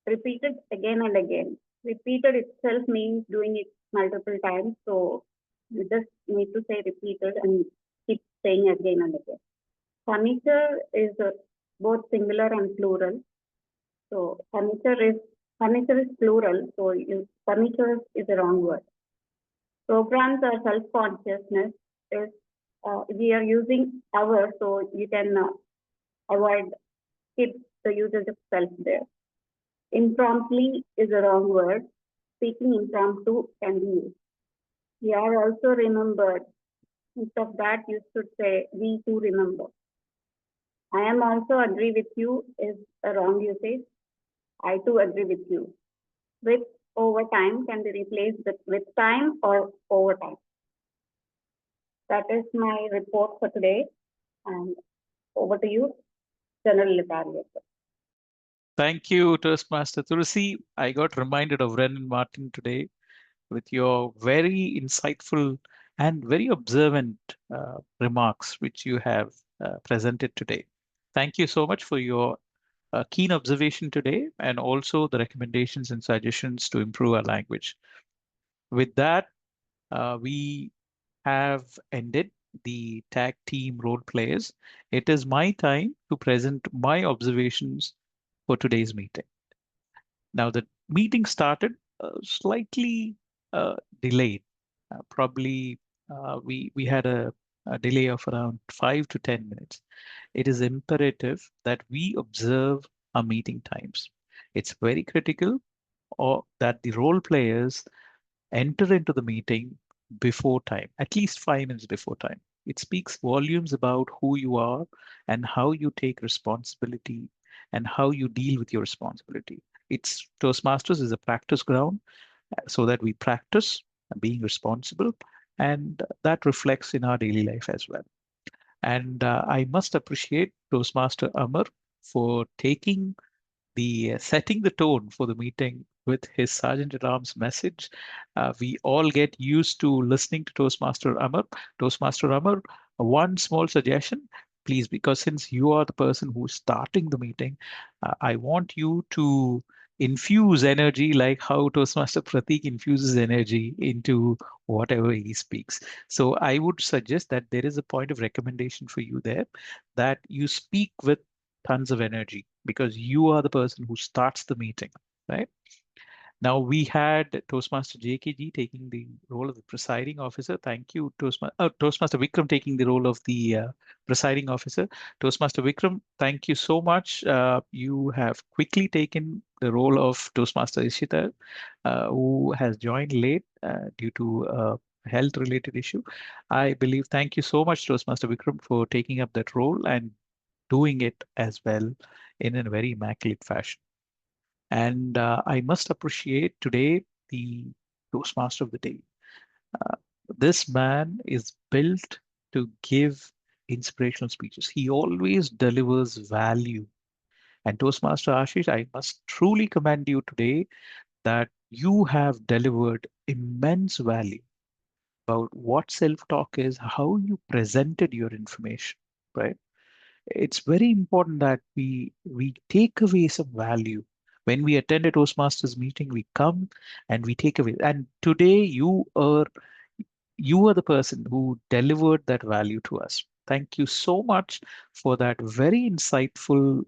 repeated again and again. Repeated itself means doing it multiple times. So you just need to say repeated and keep saying again and again. Furniture is both singular and plural. So furniture is plural. So furniture is a wrong word. Programs or self-consciousness is we are using our, so you can avoid skip the usage of self there. Impromptly is a wrong word. Speaking impromptu can be used. We are also remembered. Instead of that, you should say we too remember. I am also agree with you is a wrong usage. I too agree with you. With over time can be replaced with time or over time. That is my report for today. And over to you, General Litaria. Thank you, Toastmaster Tulsi. I got reminded of Ren and Martin today with your very insightful and very observant remarks, which you have presented today. Thank you so much for your keen observation today and also the recommendations and suggestions to improve our language. With that, we have ended the tag team role players. It is my time to present my observations for today's meeting. Now, the meeting started slightly delayed. Probably we had a delay of around 5 to 10 minutes. It is imperative that we observe our meeting times. It's very critical or that the role players enter into the meeting before time, at least 5 minutes before time. It speaks volumes about who you are and how you take responsibility and how you deal with your responsibility. It's Toastmasters is a practice ground so that we practice being responsible, and that reflects in our daily life as well. And I must appreciate Toastmaster Amar for taking the setting the tone for the meeting with his Sergeant at Arms message. We all get used to listening to Toastmaster Amar. Toastmaster Amar, one small suggestion, please, because since you are the person who's starting the meeting, I want you to infuse energy like how Toastmaster Prateek infuses energy into whatever he speaks. So I would suggest that there is a point of recommendation for you there, that you speak with tons of energy because you are the person who starts the meeting, right? Now we had Toastmaster JKG taking the role of the presiding officer. Thank you, Toastmaster Vikram taking the role of the presiding officer. Toastmaster Vikram, thank you so much. You have quickly taken the role of Toastmaster Ishita, who has joined late due to a health-related issue. I believe, thank you so much, Toastmaster Vikram, for taking up that role and doing it as well in a very immaculate fashion. And I must appreciate today the Toastmaster of the day. Uh, this man is built to give inspirational speeches. He always delivers value. And Toastmaster Ashish, I must truly commend you today that you have delivered immense value about what self-talk is, how you presented your information, right? It's very important that we take away some value. When we attend a Toastmasters meeting, we come and we take away. And today you are the person who delivered that value to us. Thank you so much for that very insightful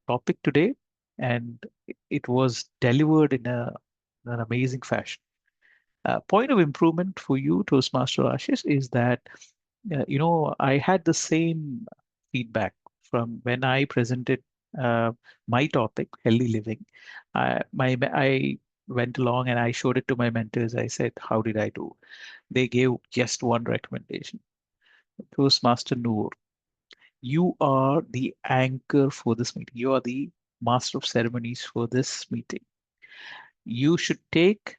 topic today. And it was delivered in an amazing fashion. Point of improvement for you, Toastmaster Ashish, is that I had the same feedback from when I presented my topic, healthy living. I went along and I showed it to my mentors. I said, "How did I do?" They gave just one recommendation. Toastmaster Noor, you are the anchor for this meeting. You are the master of ceremonies for this meeting. You should take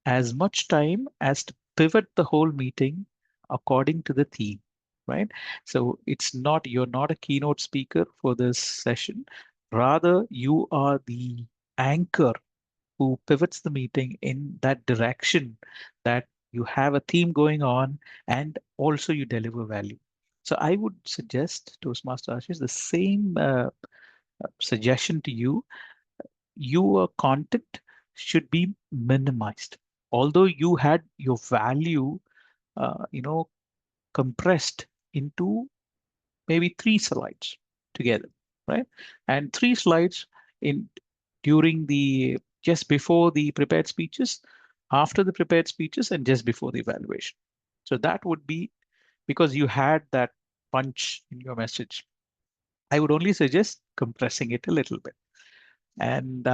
as much time as to pivot the whole meeting according to the theme, right? So you're not a keynote speaker for this session. Rather, you are the anchor who pivots the meeting in that direction, that you have a theme going on and also you deliver value. So I would suggest, Toastmaster Ashish, the same suggestion to you. Your content should be minimized. Although you had your value, uh, you know, compressed into maybe 3 slides together, right? And 3 slides in during the just before the prepared speeches, after the prepared speeches, and just before the evaluation. So that would be because you had that punch in your message. I would only suggest compressing it a little bit. And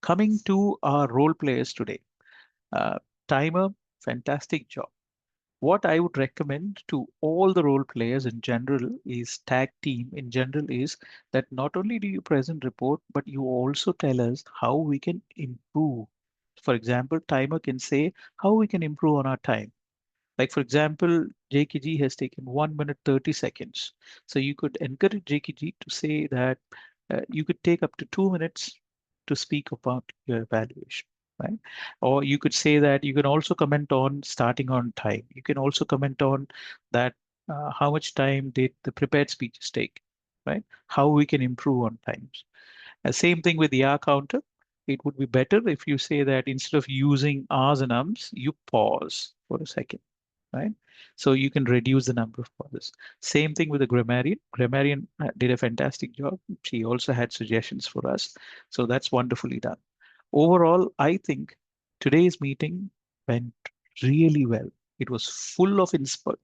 coming to our role players today, Timer, fantastic job. What I would recommend to all the role players in general is tag team in general is that not only do you present report, but you also tell us how we can improve. For example, Timer can say how we can improve on our time. Like for example, JKG has taken 1 minute 30 seconds. So you could encourage JKG to say that you could take up to 2 minutes to speak about your evaluation, right? Or you could say that you can also comment on starting on time. You can also comment on that how much time did the prepared speeches take, right? How we can improve on times. Same thing with the R counter. It would be better if you say that instead of using R's and Ums, you pause for a second, right? So you can reduce the number of pauses. Same thing with the grammarian. Grammarian did a fantastic job. She also had suggestions for us. So that's wonderfully done. Overall, I think today's meeting went really well. It was full of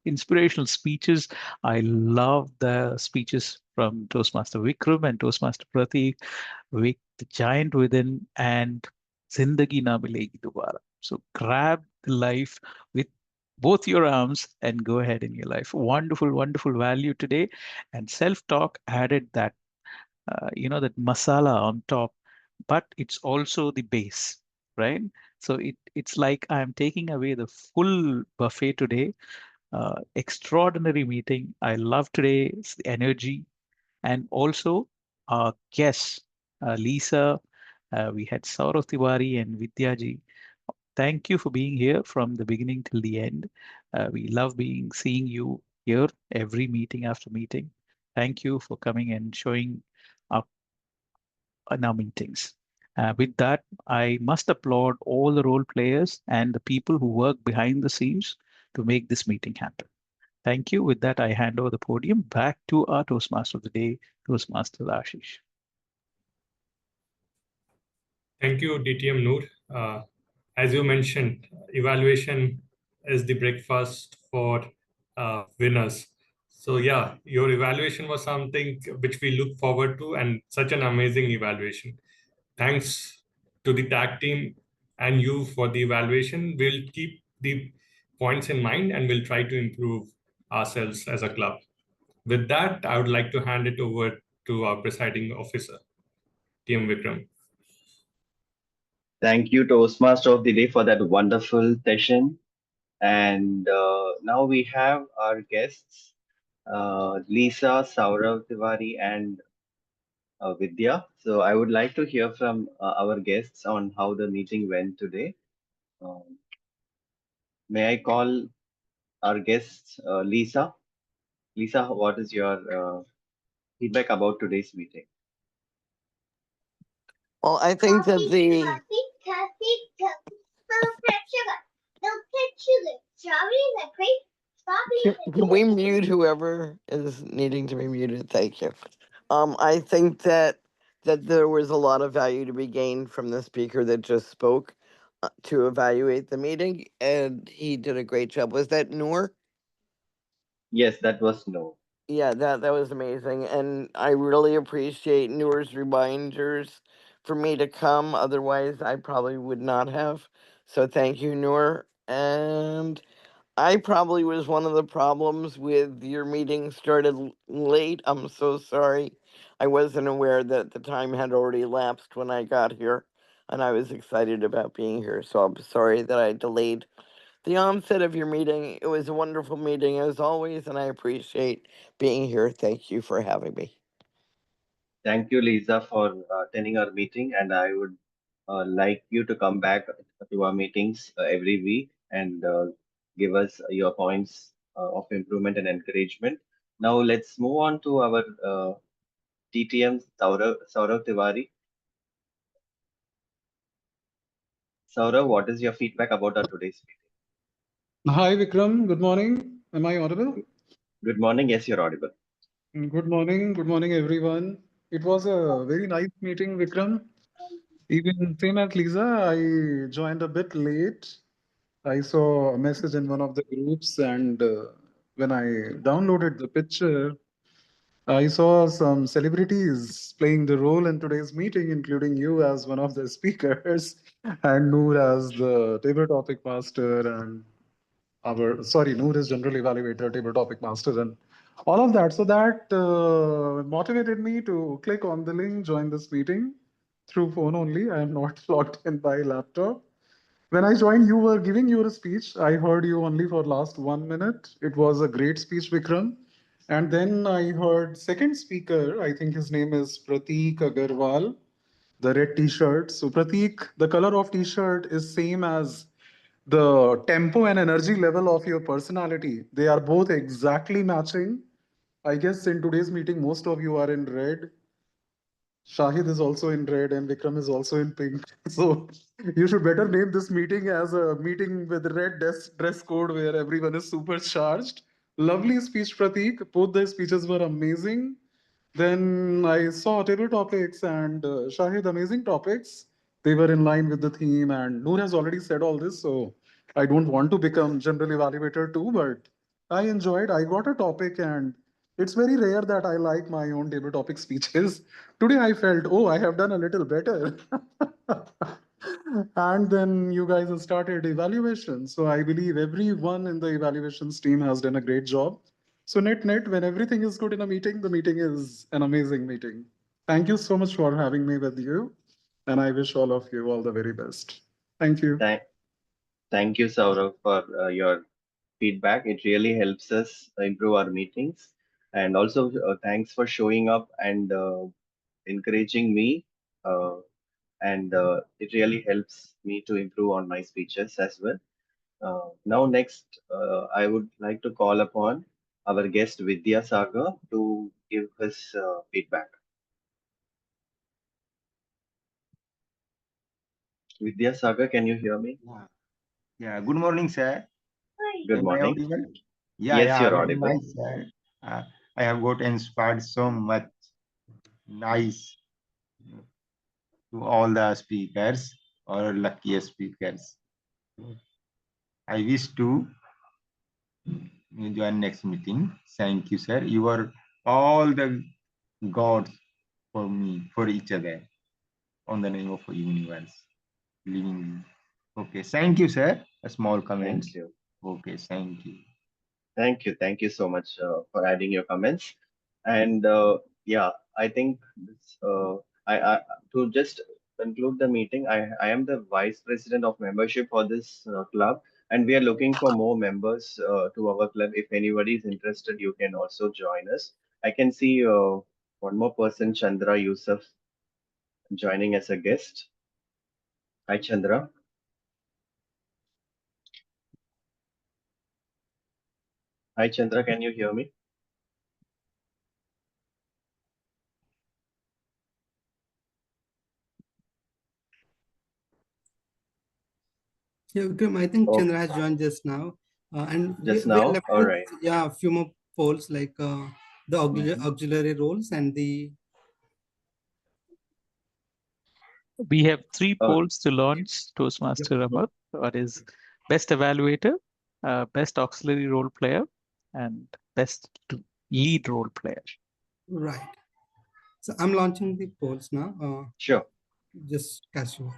inspirational speeches. I love the speeches from Toastmaster Vikram and Toastmaster Prateek, Vic, the giant within, and Zindagi Na Milegi Dobara. So grab the life with both your arms and go ahead in your life. Wonderful, wonderful value today. And self-talk added that, that masala on top, but it's also the base, right? So it's like I'm taking away the full buffet today. Extraordinary meeting. I love today's energy. And also our guests, Lisa, we had Saurav Tiwari and Vidyaji. Thank you for being here from the beginning till the end. We love seeing you here every meeting after meeting. Thank you for coming and showing up in our meetings. With that, I must applaud all the role players and the people who work behind the scenes to make this meeting happen. Thank you. With that, I hand over the podium back to our Toastmaster of the day, Toastmaster Ashish. Thank you, DTM Noor. As you mentioned, evaluation is the breakfast for winners. So yeah, your evaluation was something which we look forward to, and such an amazing evaluation. Thanks to the tag team and you for the evaluation. We'll keep the points in mind and we'll try to improve ourselves as a club. With that, I would like to hand it over to our presiding officer, TM Vikram. Thank you, Toastmaster of the Day, for that wonderful session. And now we have our guests, Lisa, Saurav Tiwari, and Vidya. So I would like to hear from our guests on how the meeting went today. Um, may I call our guest, Lisa? Lisa, what is your feedback about today's meeting? Well, I think that the can we mute whoever is needing to be muted? Thank you. I think that there was a lot of value to be gained from the speaker that just spoke to evaluate the meeting, and he did a great job. Was that Noor? Yes, that was no. Yeah, that was amazing, and I really appreciate Noor's reminders for me to come. Otherwise, I probably would not have. So thank you, Noor. And I probably was one of the problems with your meeting started late. I'm so sorry. I wasn't aware that the time had already elapsed when I got here, and I was excited about being here. So I'm sorry that I delayed the onset of your meeting. It was a wonderful meeting as always, and I appreciate being here. Thank you for having me. Thank you, Lisa, for attending our meeting. And I would like you to come back to our meetings every week and give us your points of improvement and encouragement. Now, let's move on to our TTM, Saurav Tiwari. Saurav, what is your feedback about our today's meeting? Hi, Vikram. Good morning. Am I audible? Good morning. Yes, you're audible. Good morning. Good morning, everyone. It was a very nice meeting, Vikram. Even same as Lisa, I joined a bit late. I saw a message in one of the groups, and when I downloaded the picture, I saw some celebrities playing the role in today's meeting, including you as one of the speakers, and Noor as the table topic master, and Noor is general evaluator, table topic master, and all of that. So that motivated me to click on the link, join this meeting through phone only. I am not logged in by laptop. When I joined, you were giving your speech. I heard you only for last 1 minute. It was a great speech, Vikram. And then I heard second speaker, I think his name is Prateek Agrawal, the red t-shirt. So Prateek, the color of t-shirt is same as the tempo and energy level of your personality. They are both exactly matching. I guess in today's meeting, most of you are in red. Shahid is also in red and Vikram is also in pink. So you should better name this meeting as a meeting with red dress code where everyone is supercharged. Lovely speech, Prateek. Both the speeches were amazing. Then I saw table topics and Shahid, amazing topics. They were in line with the theme, and Noor has already said all this, so I don't want to become general evaluator too, but I enjoyed. I got a topic, and it's very rare that I like my own table topic speeches. Today I felt, oh, I have done a little better. And then you guys have started evaluation. So I believe everyone in the evaluations team has done a great job. So net, when everything is good in a meeting, the meeting is an amazing meeting. Thank you so much for having me with you. And I wish all of you all the very best. Thank you. Thank you, Saurav, for your feedback. It really helps us improve our meetings. And also, thanks for showing up and encouraging me. And it really helps me to improve on my speeches as well. Now, next, I would like to call upon our guest Vidya Sagar to give his feedback. Vidyasagar, can you hear me? Yeah. Good morning, sir. Good Am I morning. audible? Yeah, Yes, yeah, you're very audible. nice, sir. I have got inspired so much. Nice to all the speakers or luckiest speakers. I wish to join next meeting. Thank you, sir. You are all the gods for me, for each other, on the name of universe. Living. Okay, thank you, sir. A small comment. Thank you. Okay, thank you. Thank you. Thank you so much for adding your comments. And yeah, I think this, I to just conclude the meeting, I am the vice president of membership for this club, and we are looking for more members to our club. If anybody is interested, you can also join us. I can see one more person, Chandra Yusuf, joining as a guest. Hi, Chandra. Hi, Chandra. Can you hear me? Yeah, Vikram, I think Oh, Chandra has joined just now. And just we are now? left All with, right. yeah, a few more polls like the auxiliary roles and the. We have 3 Uh, polls to launch Toastmaster Amar. What is best evaluator, best auxiliary role player, and best lead role player. Right. So I'm launching the polls now. Sure. Just casual.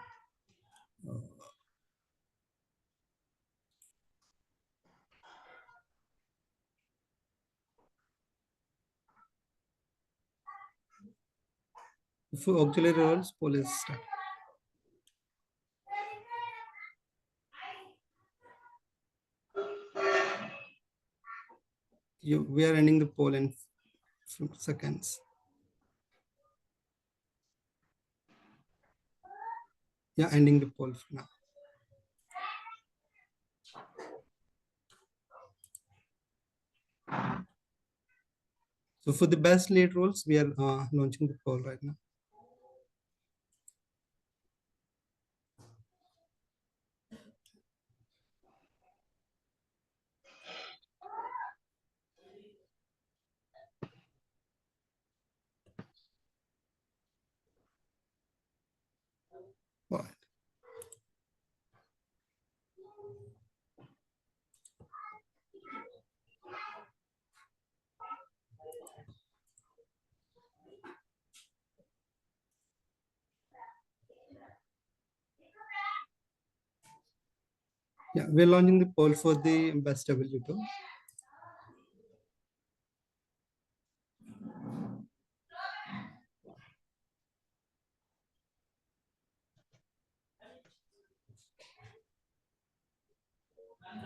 For auxiliary roles, poll is started. We are ending the poll in few seconds. Yeah, ending the poll now. So for the best lead roles, we are launching the poll right now. All right. Yeah, we're launching the poll for the best W2.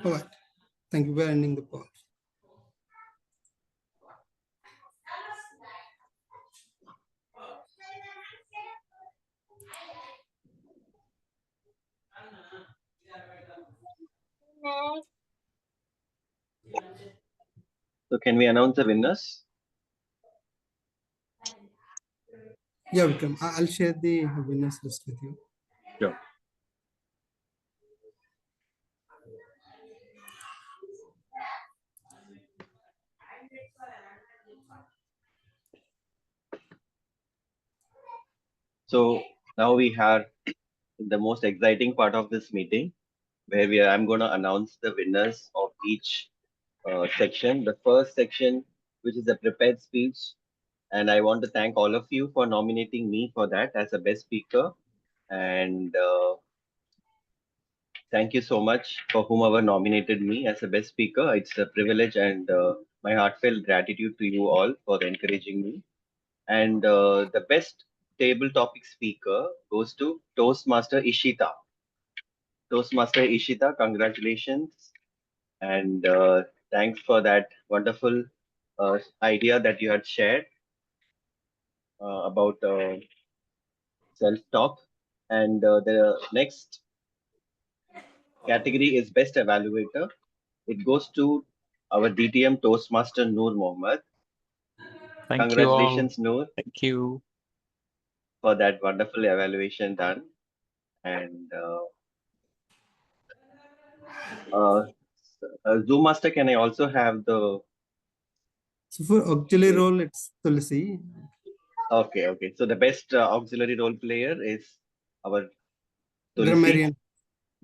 All right. Thank you. We're ending the poll. So can we announce the winners? Yeah, Vikram, I'll share the winners list with you. Sure. So now we have the most exciting part of this meeting, where I'm going to announce the winners of each section. The first section, which is a prepared speech, and I want to thank all of you for nominating me for that as a best speaker. And thank you so much for whomever nominated me as a best speaker. It's a privilege and my heartfelt gratitude to you all for encouraging me. And the best table topic speaker goes to Toastmaster Ishita. Toastmaster Ishita, congratulations. And thanks for that wonderful idea that you had shared about self-talk. And the next category is Best Evaluator. It goes to our DTM Toastmaster Noor Mohammed. Thank you all. Congratulations, Noor, Thank you. for that wonderful evaluation done. And Zoom Master, can I also have the... So for auxiliary role, it's Tulsi. Okay. So the best auxiliary role player is our Tulsi. Grammarian.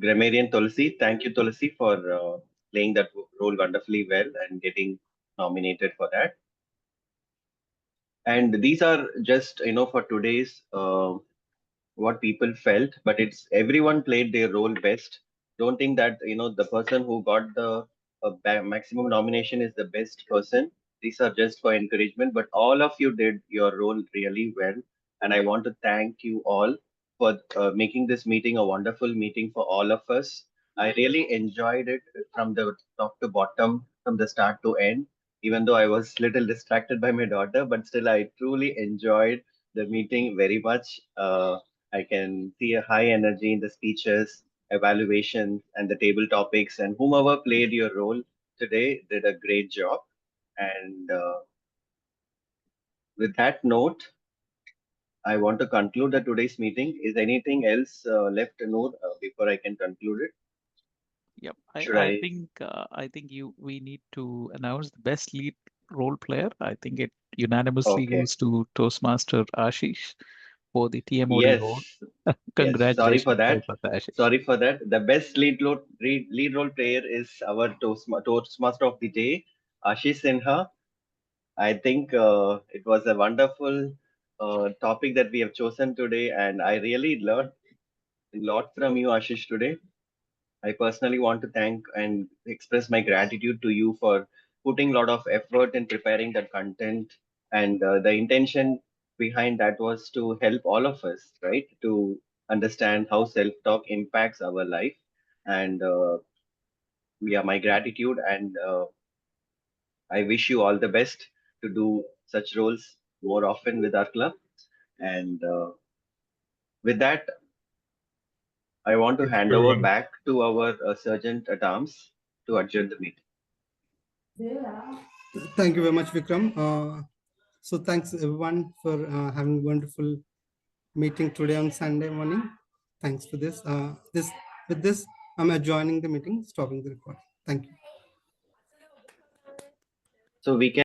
Grammarian Tulsi. Thank you, Tulsi, for playing that role wonderfully well and getting nominated for that. And these are just, for today's what people felt, but it's everyone played their role best. Don't think that, the person who got the maximum nomination is the best person. These are just for encouragement, but all of you did your role really well. And I want to thank you all for making this meeting a wonderful meeting for all of us. I really enjoyed it from the top to bottom, from the start to end, even though I was little distracted by my daughter, but still I truly enjoyed the meeting very much. I can see a high energy in the speeches, evaluations, and the table topics. And whomever played your role today did a great job. And with that note, I want to conclude the today's meeting. Is anything else left to note before I can conclude it? Yep, Should I think we need to announce the best lead role player. I think it unanimously Okay. goes to Toastmaster Ashish for the TMOD Yes. role. Yes. Congratulations, Sorry for that. Ashish. Sorry for that. The best lead role player is our Toastmaster of the day, Ashis Sinha. I think it was a wonderful topic that we have chosen today, and I really learned a lot from you, Ashish, today. I personally want to thank and express my gratitude to you for putting a lot of effort in preparing that content. And the intention behind that was to help all of us, right, to understand how self-talk impacts our life. And my gratitude, and I wish you all the best to do such roles more often with our club. And with that, I want to hand over back to our Sergeant at Arms to adjourn the meeting. Thank you very much, Vikram. So thanks everyone for having a wonderful meeting today on Sunday morning. Thanks for this. With this, I'm adjourning the meeting, stopping the recording. Thank you. So we can